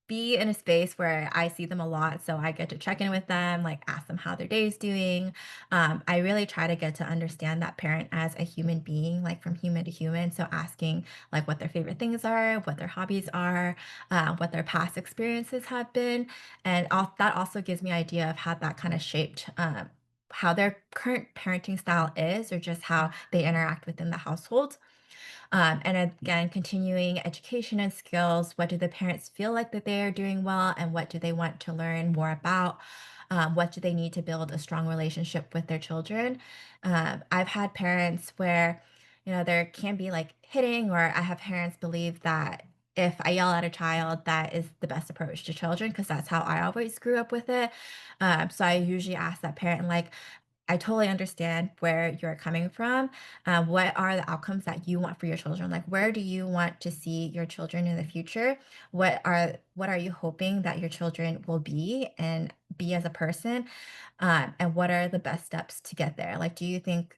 be in a space where I see them a lot. So I get to check in with them, like ask them how their day's doing. I really try to get to understand that parent as a human being, like from human to human. So asking like what their favorite things are, what their hobbies are, what their past experiences have been. And that also gives me an idea of how that kind of shaped how their current parenting style is, or just how they interact within the household. And again, continuing education and skills. What do the parents feel like that they are doing well, and what do they want to learn more about? What do they need to build a strong relationship with their children? I've had parents where, there can be like hitting, or I have parents believe that if I yell at a child, that is the best approach to children, because that's how I always grew up with it. So I usually ask that parent, like, I totally understand where you're coming from. What are the outcomes that you want for your children? Like, where do you want to see your children in the future? What are you hoping that your children will be and be as a person? And what are the best steps to get there? Like, do you think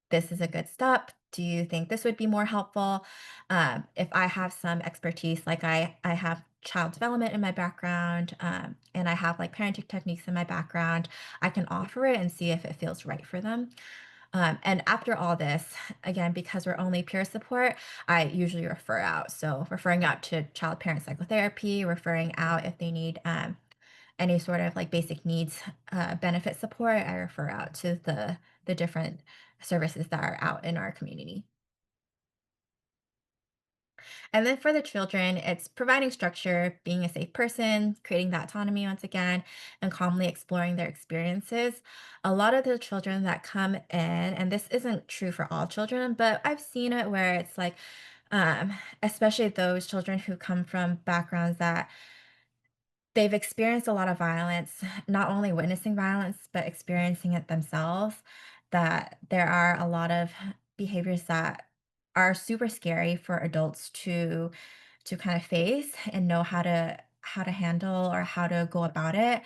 this is a good step? Do you think this would be more helpful? If I have some expertise, like I have child development in my background, and I have like parenting techniques in my background, I can offer it and see if it feels right for them. And after all this, again, because we're only peer support, I usually refer out. So referring out to child parent psychotherapy, referring out if they need any sort of like basic needs benefit support, I refer out to the different services that are out in our community. And then for the children, it's providing structure, being a safe person, creating that autonomy once again, and calmly exploring their experiences. A lot of the children that come in, and this isn't true for all children, but I've seen it where it's like, um, especially those children who come from backgrounds that they've experienced a lot of violence, not only witnessing violence, but experiencing it themselves, that there are a lot of behaviors that are super scary for adults to kind of face and know how to handle or how to go about it.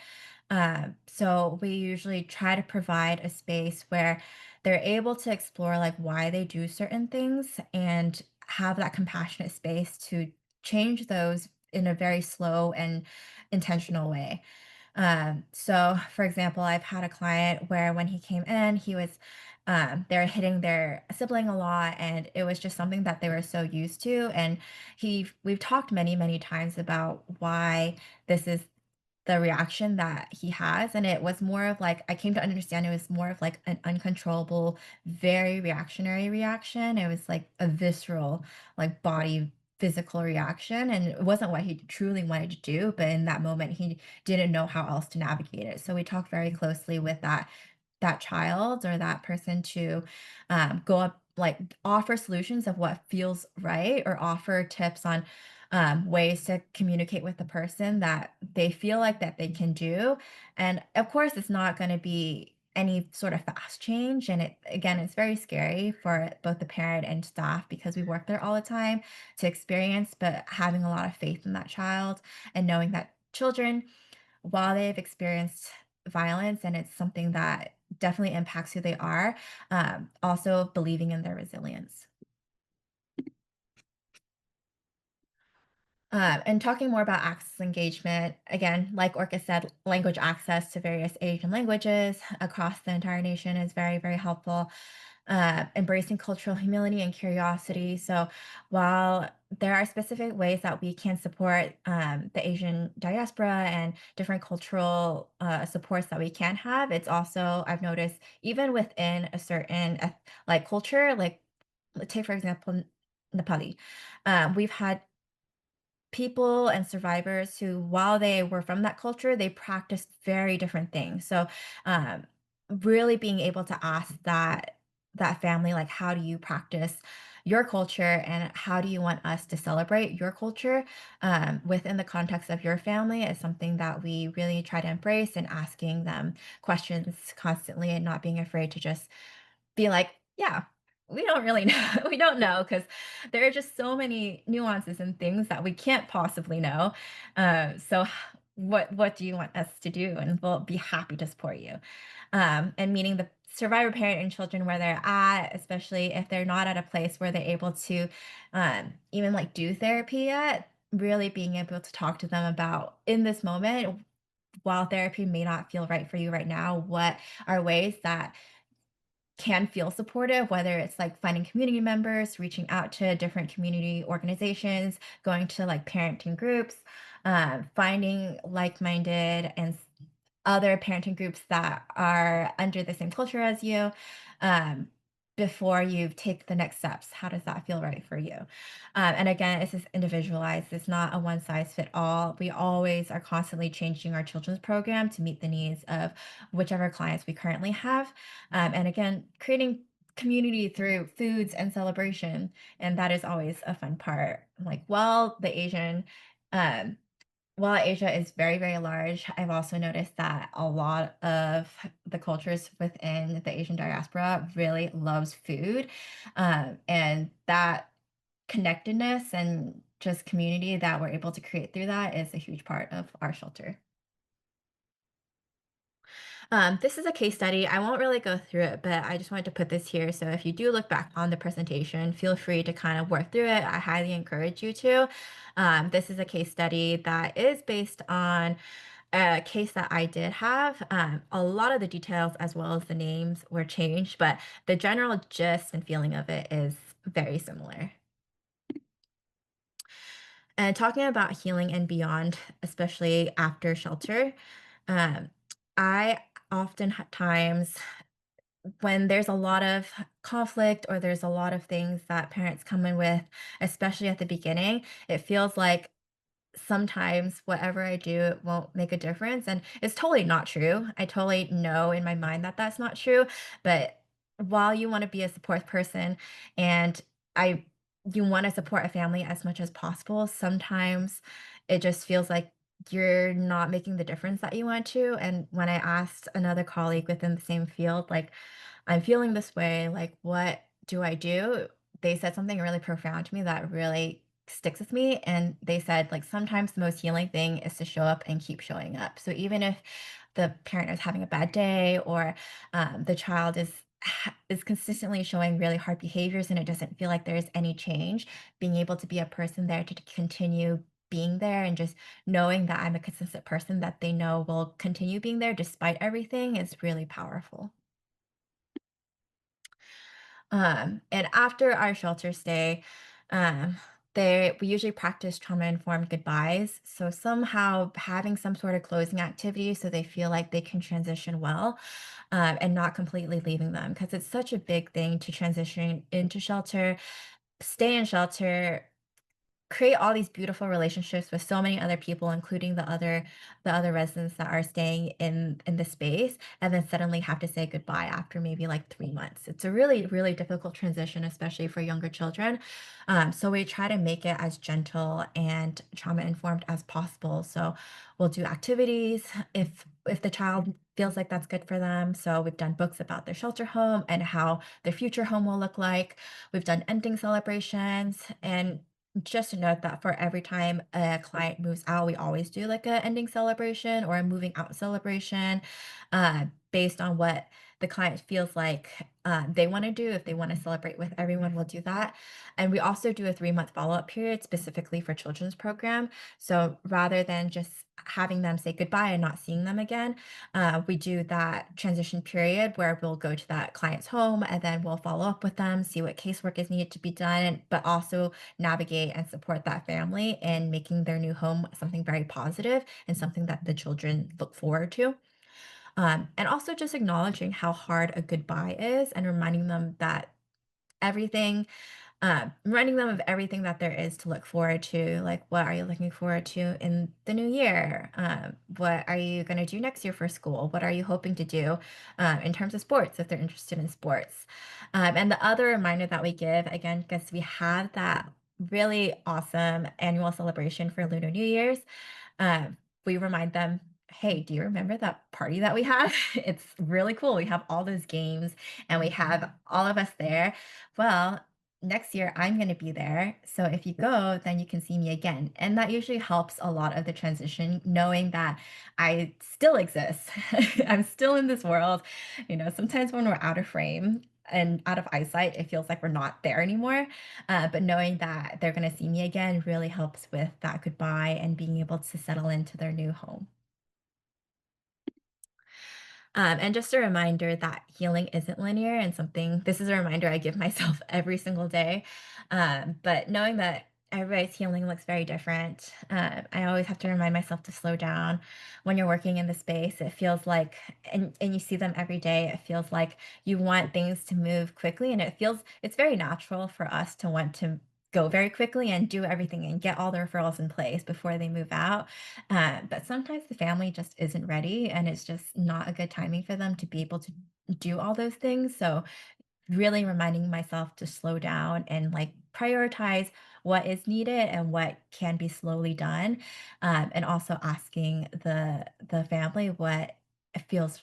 So we usually try to provide a space where they're able to explore like why they do certain things and have that compassionate space to change those in a very slow and intentional way. So for example, I've had a client where when he came in, they were hitting their sibling a lot, and it was just something that they were so used to. And we've talked many, many times about why this is the reaction that he has, and it was more of like I came to understand it was more of like an uncontrollable, very reactionary reaction. It was like a visceral, like body physical reaction, and it wasn't what he truly wanted to do, but in that moment he didn't know how else to navigate it. So we talked very closely with that child or that person to go up, like offer solutions of what feels right or offer tips on ways to communicate with the person that they feel like that they can do. And of course, it's not going to be any sort of fast change. And it, again, it's very scary for both the parent and staff because we work there all the time to experience, but having a lot of faith in that child and knowing that children, while they've experienced violence and it's something that definitely impacts who they are, also believing in their resilience. And talking more about access engagement, again, like Orca said, language access to various Asian languages across the entire nation is very, very helpful. Embracing cultural humility and curiosity. So while there are specific ways that we can support the Asian diaspora and different cultural supports that we can have, it's also, I've noticed, even within a certain like culture, like take for example, Nepali. We've had people and survivors who, while they were from that culture, they practiced very different things. So, um, really being able to ask that family, like, how do you practice your culture, and how do you want us to celebrate your culture within the context of your family, is something that we really try to embrace, and asking them questions constantly and not being afraid to just be like, yeah, we don't really know. We don't know because there are just so many nuances and things that we can't possibly know. So what do you want us to do? And we'll be happy to support you. And meeting the survivor parent and children where they're at, especially if they're not at a place where they're able to even like do therapy yet, really being able to talk to them about in this moment, while therapy may not feel right for you right now, what are ways that can feel supportive, whether it's like finding community members, reaching out to different community organizations, going to like parenting groups, finding like-minded and other parenting groups that are under the same culture as you, um, before you take the next steps. How does that feel right for you? And again, it's just individualized. It's not a one size fit all. We always are constantly changing our children's program to meet the needs of whichever clients we currently have. And again, creating community through foods and celebration. And that is always a fun part. Like, well, um, while Asia is very, very large, I've also noticed that a lot of the cultures within the Asian diaspora really loves food. And that connectedness and just community that we're able to create through that is a huge part of our shelter. This is a case study. I won't really go through it, but I just wanted to put this here. So if you do look back on the presentation, feel free to kind of work through it. I highly encourage you to. This is a case study that is based on a case that I did have. A lot of the details as well as the names were changed, but the general gist and feeling of it is very similar. And talking about healing and beyond, especially after shelter, um, I oftentimes when there's a lot of conflict or there's a lot of things that parents come in with, especially at the beginning, it feels like sometimes whatever I do, it won't make a difference. And it's totally not true. I totally know in my mind that that's not true. But while you want to be a support person and I, you want to support a family as much as possible, sometimes it just feels like you're not making the difference that you want to. And when I asked another colleague within the same field, like, I'm feeling this way, like, what do I do? They said something really profound to me that really sticks with me. And they said, like, sometimes the most healing thing is to show up and keep showing up. So even if the parent is having a bad day or the child is consistently showing really hard behaviors and it doesn't feel like there's any change, being able to be a person there to continue being there and just knowing that I'm a consistent person that they know will continue being there despite everything is really powerful. And after our shelter stay, um, we usually practice trauma-informed goodbyes. So somehow having some sort of closing activity so they feel like they can transition well, and not completely leaving them because it's such a big thing to transition into shelter, stay in shelter, create all these beautiful relationships with so many other people, including the other residents that are staying in the space, and then suddenly have to say goodbye after maybe like 3 months. It's a really, really difficult transition, especially for younger children. So we try to make it as gentle and trauma informed as possible. So we'll do activities if the child feels like that's good for them. So we've done books about their shelter home and how their future home will look like. We've done ending celebrations and just to note that for every time a client moves out, we always do like a ending celebration or a moving out celebration, based on what the client feels like they want to do. If they want to celebrate with everyone, we'll do that. And we also do a 3-month follow-up period specifically for children's program. So rather than just having them say goodbye and not seeing them again, we do that transition period where we'll go to that client's home and then we'll follow up with them, see what casework is needed to be done, but also navigate and support that family in making their new home something very positive and something that the children look forward to. And also just acknowledging how hard a goodbye is and reminding them that everything reminding them of everything that there is to look forward to. Like, what are you looking forward to in the new year? What are you going to do next year for school? What are you hoping to do in terms of sports if they're interested in sports? And the other reminder that we give, again, because we have that really awesome annual celebration for Lunar New Year's, we remind them, hey, do you remember that party that we had? It's really cool. We have all those games and we have all of us there. Well, next year I'm going to be there. So if you go, then you can see me again. And that usually helps a lot of the transition, knowing that I still exist. I'm still in this world. You know, sometimes when we're out of frame and out of eyesight, it feels like we're not there anymore. But knowing that they're going to see me again really helps with that goodbye and being able to settle into their new home. And just a reminder that healing isn't linear and this is a reminder I give myself every single day. But knowing that everybody's healing looks very different, I always have to remind myself to slow down. When you're working in the space, it feels like, and you see them every day, it feels like you want things to move quickly. And it's very natural for us to want to go very quickly and do everything and get all the referrals in place before they move out. But sometimes the family just isn't ready and it's just not a good timing for them to be able to do all those things. So really reminding myself to slow down and like prioritize what is needed and what can be slowly done. And also asking the family what it feels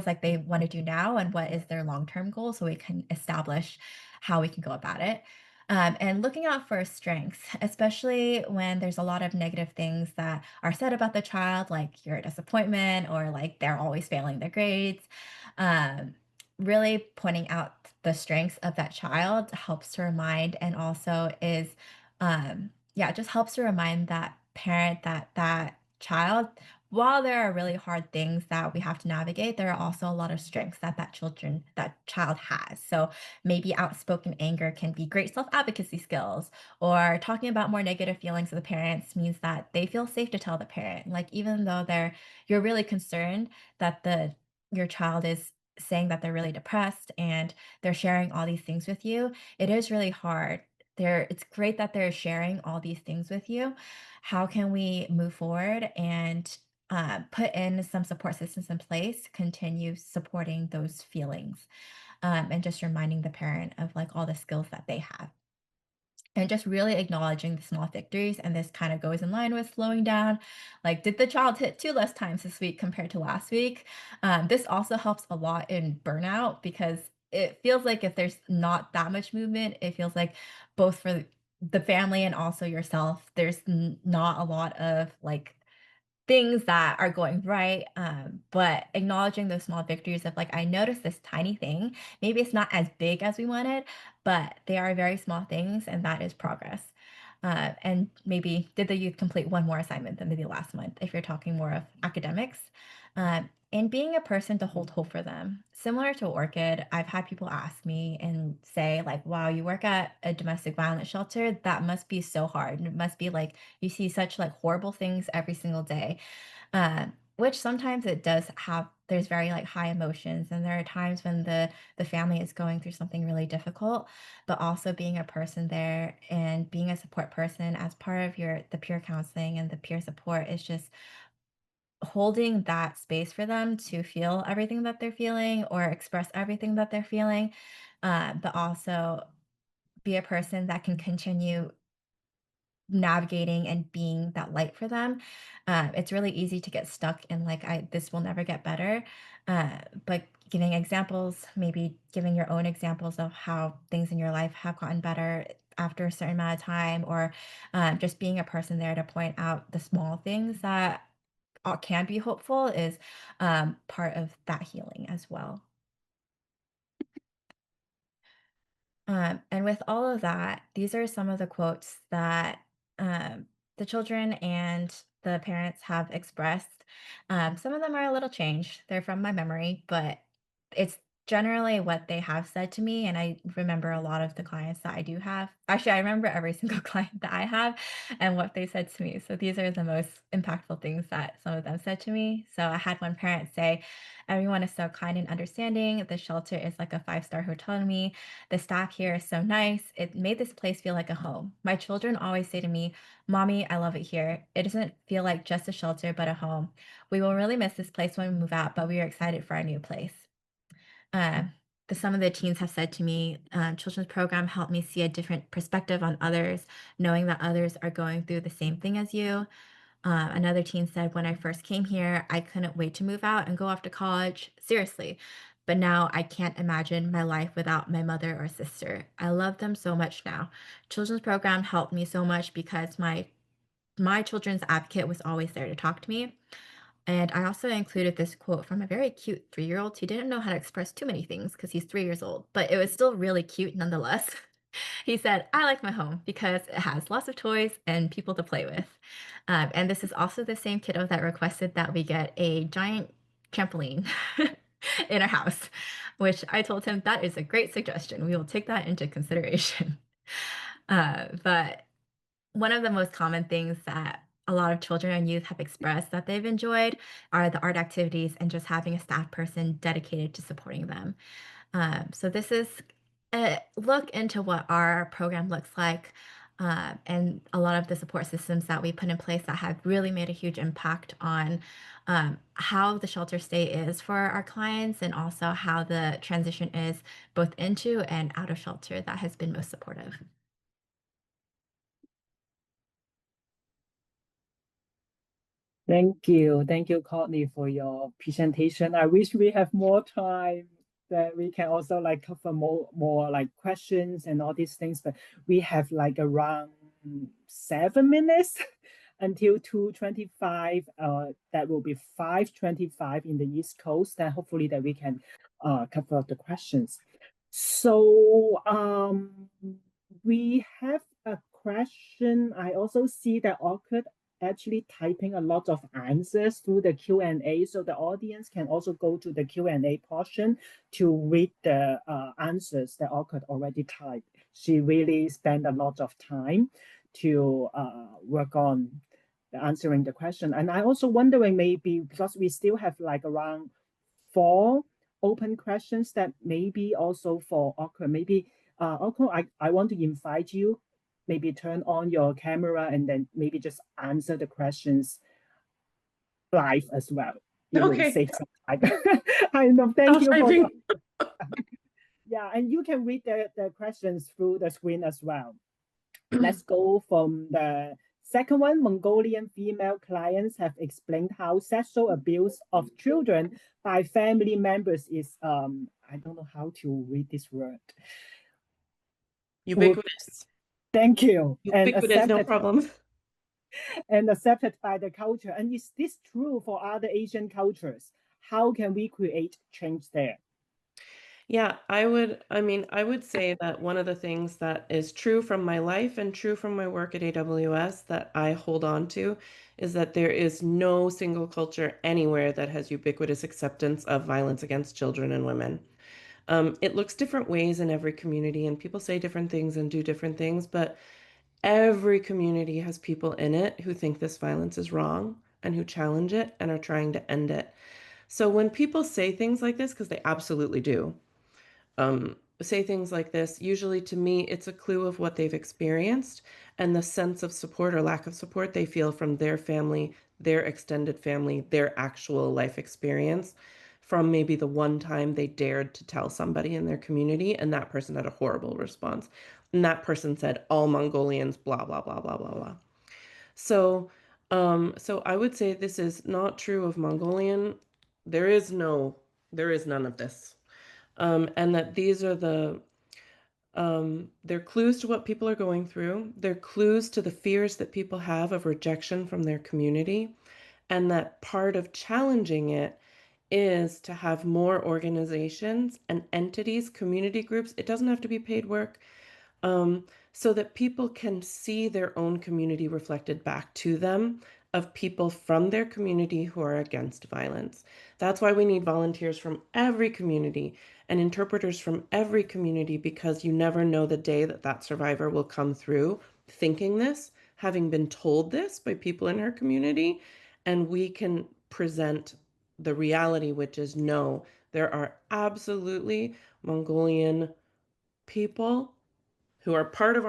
like they want to do now and what is their long-term goal so we can establish how we can go about it. And looking out for strengths, especially when there's a lot of negative things that are said about the child, like you're a disappointment or like they're always failing their grades. Really pointing out the strengths of that child helps to remind and also is yeah, it just helps to remind that parent that child, while there are really hard things that we have to navigate, there are also a lot of strengths that child has. So maybe outspoken anger can be great self-advocacy skills, or talking about more negative feelings of the parents means that they feel safe to tell the parent. Like even though you're really concerned that your child is saying that they're really depressed and they're sharing all these things with you, it is really hard. It's great that they're sharing all these things with you. How can we move forward and put in some support systems in place to continue supporting those feelings, and just reminding the parent of like all the skills that they have, and just really acknowledging the small victories. And this kind of goes in line with slowing down. Like, did the child hit 2 less times this week compared to last week? This also helps a lot in burnout, because it feels like if there's not that much movement, it feels like both for the family and also yourself, there's not a lot of like things that are going right. But acknowledging those small victories of like, I noticed this tiny thing. Maybe it's not as big as we wanted, but they are very small things, and that is progress. And maybe did the youth complete one more assignment than they did last month, if you're talking more of academics. And being a person to hold hope for them. Similar to Orchid, I've had people ask me and say like, wow, you work at a domestic violence shelter. That must be so hard. It must be like you see such like horrible things every single day. Which sometimes it does have, there's very like high emotions, and there are times when the family is going through something really difficult, but also being a person there and being a support person as part of the peer counseling and the peer support is just holding that space for them to feel everything that they're feeling or express everything that they're feeling, but also be a person that can continue navigating and being that light for them. It's really easy to get stuck in like, this will never get better. But giving examples, maybe giving your own examples of how things in your life have gotten better after a certain amount of time, or just being a person there to point out the small things that can be hopeful is part of that healing as well. And with all of that, these are some of the quotes that the children and the parents have expressed. Some of them are a little changed. They're from my memory, but it's generally what they have said to me. And I remember a lot of the clients that I do have. Actually, I remember every single client that I have and what they said to me. So these are the most impactful things that some of them said to me. So I had one parent say, everyone is so kind and understanding. The shelter is like a 5-star hotel to me. The staff here is so nice. It made this place feel like a home. My children always say to me, Mommy, I love it here. It doesn't feel like just a shelter, but a home. We will really miss this place when we move out, but we are excited for our new place. Some of the teens have said to me, children's program helped me see a different perspective on others, knowing that others are going through the same thing as you. Another teen said, when I first came here, I couldn't wait to move out and go off to college. Seriously. But now I can't imagine my life without my mother or sister. I love them so much now. Children's program helped me so much because my children's advocate was always there to talk to me. And I also included this quote from a very cute 3-year-old who didn't know how to express too many things because he's 3 years old, but it was still really cute nonetheless. He said, I like my home because it has lots of toys and people to play with. And this is also the same kiddo that requested that we get a giant trampoline in our house, which I told him that is a great suggestion. We will take that into consideration. But one of the most common things that a lot of children and youth have expressed that they've enjoyed are the art activities and just having a staff person dedicated to supporting them. So this is a look into what our program looks like, and a lot of the support systems that we put in place that have really made a huge impact on how the shelter stay is for our clients, and also how the transition is both into and out of shelter that has been most supportive. Thank you, Courtney, for your presentation. I wish we have more time that we can also like cover more like questions and all these things, but we have like around 7 minutes until 2:25. That will be 5:25 in the East Coast. Then hopefully that we can cover the questions. So we have a question. I also see that Orchid actually typing a lot of answers through the Q&A, so the audience can also go to the Q&A portion to read the answers that Orchid already typed. She really spent a lot of time to work on answering the question. And I also wondering, maybe because we still have like around 4 open questions that maybe also for Orchid. Maybe Orchid, I want to invite you, maybe turn on your camera and then maybe just answer the questions live as well. It will Okay. save some time. I know. Thank I'll you type for in. yeah, and you can read the questions through the screen as well. Let's go from the second one. Mongolian female clients have explained how sexual abuse of children by family members is I don't know how to read this word. Ubiquitous. Thank you. Ubiquitous, no problem. And accepted by the culture. And is this true for other Asian cultures? How can we create change there? Yeah, I would say that one of the things that is true from my life and true from my work at AWS that I hold on to is that there is no single culture anywhere that has ubiquitous acceptance of violence against children and women. It looks different ways in every community, and people say different things and do different things, but every community has people in it who think this violence is wrong and who challenge it and are trying to end it. So when people say things like this, because they absolutely do, say things like this, usually to me, it's a clue of what they've experienced and the sense of support or lack of support they feel from their family, their extended family, their actual life experience from maybe the one time they dared to tell somebody in their community and that person had a horrible response. And that person said, all Mongolians, blah, blah, blah, blah, blah, blah. So I would say this is not true of Mongolian. There is none of this. And that these are they're clues to what people are going through. They're clues to the fears that people have of rejection from their community. And that part of challenging it is to have more organizations and entities, community groups. It doesn't have to be paid work. So that people can see their own community reflected back to them of people from their community who are against violence. That's why we need volunteers from every community and interpreters from every community, because you never know the day that that survivor will come through thinking this, having been told this by people in her community, and we can present the reality, which is no, there are absolutely Mongolian people who are part of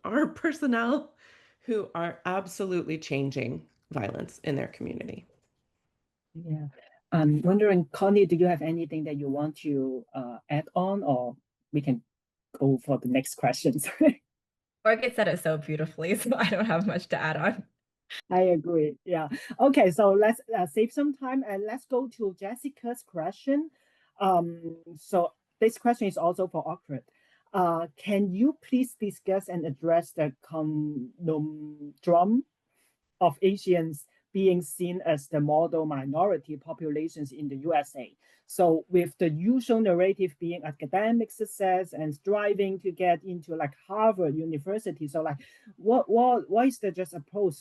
our personnel who are absolutely changing violence in their community. Yeah. I'm wondering, Connie, do you have anything that you want to add on, or we can go for the next questions? Orchid said it so beautifully, so I don't have much to add on. I agree. Yeah. Okay, so let's save some time and let's go to Jessica's question. So this question is also for Orchid. Can you please discuss and address the conundrum of Asians being seen as the model minority populations in the USA? So with the usual narrative being academic success and striving to get into like Harvard University. So like what is the just approach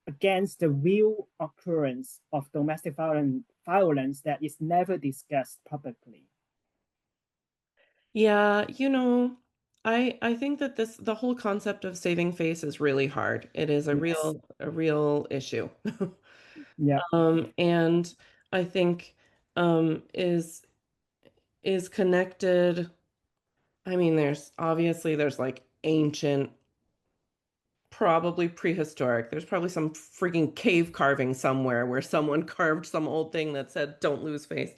against the real occurrence of domestic violence that is never discussed publicly? Yeah, I think that the whole concept of saving face is really hard. It is a Yes. real issue. Yeah. And I think is connected. I mean, there's like ancient, probably prehistoric. There's probably some freaking cave carving somewhere where someone carved some old thing that said, don't lose face.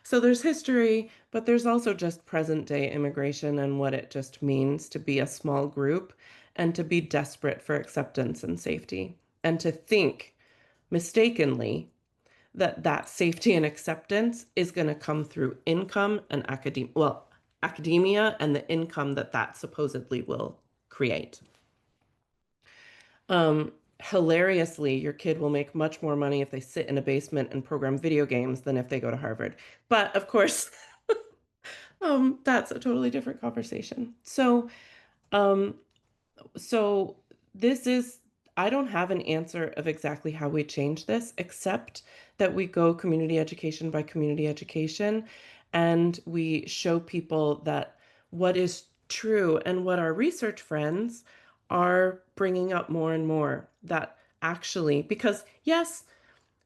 So there's history, but there's also just present day immigration and what it just means to be a small group and to be desperate for acceptance and safety, and to think mistakenly that that safety and acceptance is going to come through income and academia and the income that that supposedly will create. Hilariously, your kid will make much more money if they sit in a basement and program video games than if they go to Harvard. But of course, that's a totally different conversation. Um, so this is, I don't have an answer of exactly how we change this, except that we go community education by community education, and we show people that what is true and what our research friends are bringing up more and more, that actually, because yes,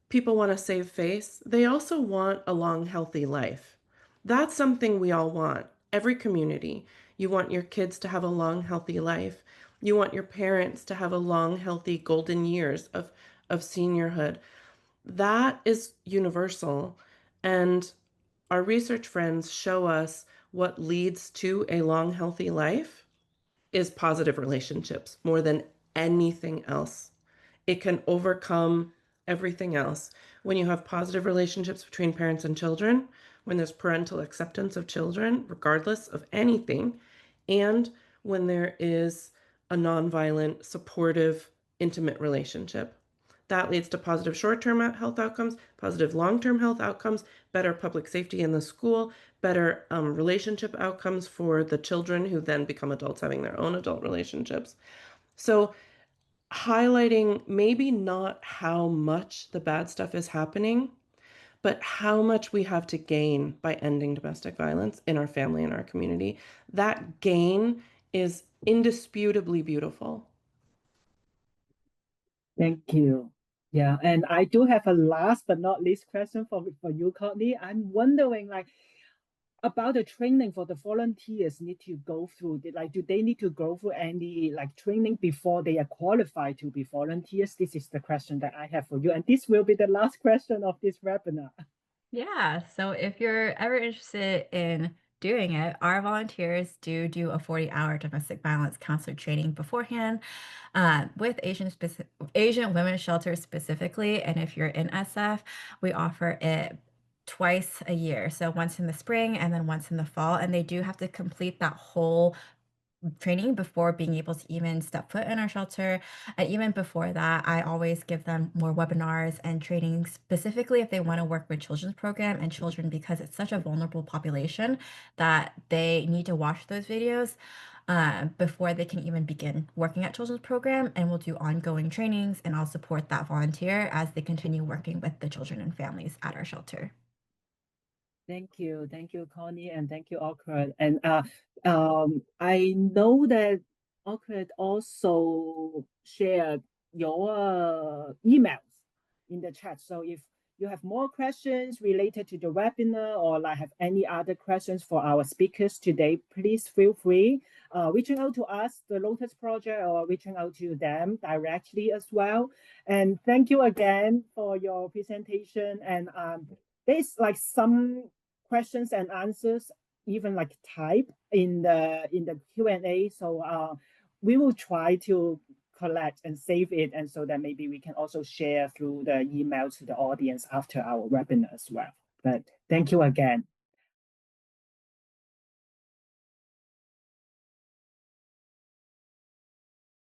people want to save face, they also want a long, healthy life. That's something we all want. Every community. You want your kids to have a long, healthy life. You want your parents to have a long, healthy golden years of seniorhood. That is universal. And our research friends show us what leads to a long, healthy life is positive relationships more than anything else. It can overcome everything else. When you have positive relationships between parents and children, when there's parental acceptance of children, regardless of anything, and when there is a nonviolent, supportive, intimate relationship. That leads to positive short-term health outcomes, positive long-term health outcomes, better public safety in the school, better relationship outcomes for the children who then become adults having their own adult relationships. So highlighting maybe not how much the bad stuff is happening, but how much we have to gain by ending domestic violence in our family and our community. That gain is indisputably beautiful. Thank you. Yeah, and I do have a last but not least question for you, Courtney. I'm wondering, like, about the training for the volunteers need to go through. Like, do they need to go through any like training before they are qualified to be volunteers? This is the question that I have for you, and this will be the last question of this webinar. Yeah, so if you're ever interested in doing it, our volunteers do a 40-hour domestic violence counselor training beforehand with Asian women's shelters specifically. And if you're in SF, we offer it twice a year. So once in the spring and then once in the fall. And they do have to complete that whole training before being able to even step foot in our shelter. And even before that, I always give them more webinars and training specifically if they want to work with children's program and children, because it's such a vulnerable population that they need to watch those videos before they can even begin working at children's program. And we'll do ongoing trainings, and I'll support that volunteer as they continue working with the children and families at our shelter. Thank you, Courtney, and thank you, Orchid. And I know that Orchid also shared your emails in the chat. So if you have more questions related to the webinar, or like have any other questions for our speakers today, please feel free reaching out to us, the Lotus Project, or reaching out to them directly as well. And thank you again for your presentation. And there's like some questions and answers even like type in the Q&A. So we will try to collect and save it, and so that maybe we can also share through the email to the audience after our webinar as well. But thank you again.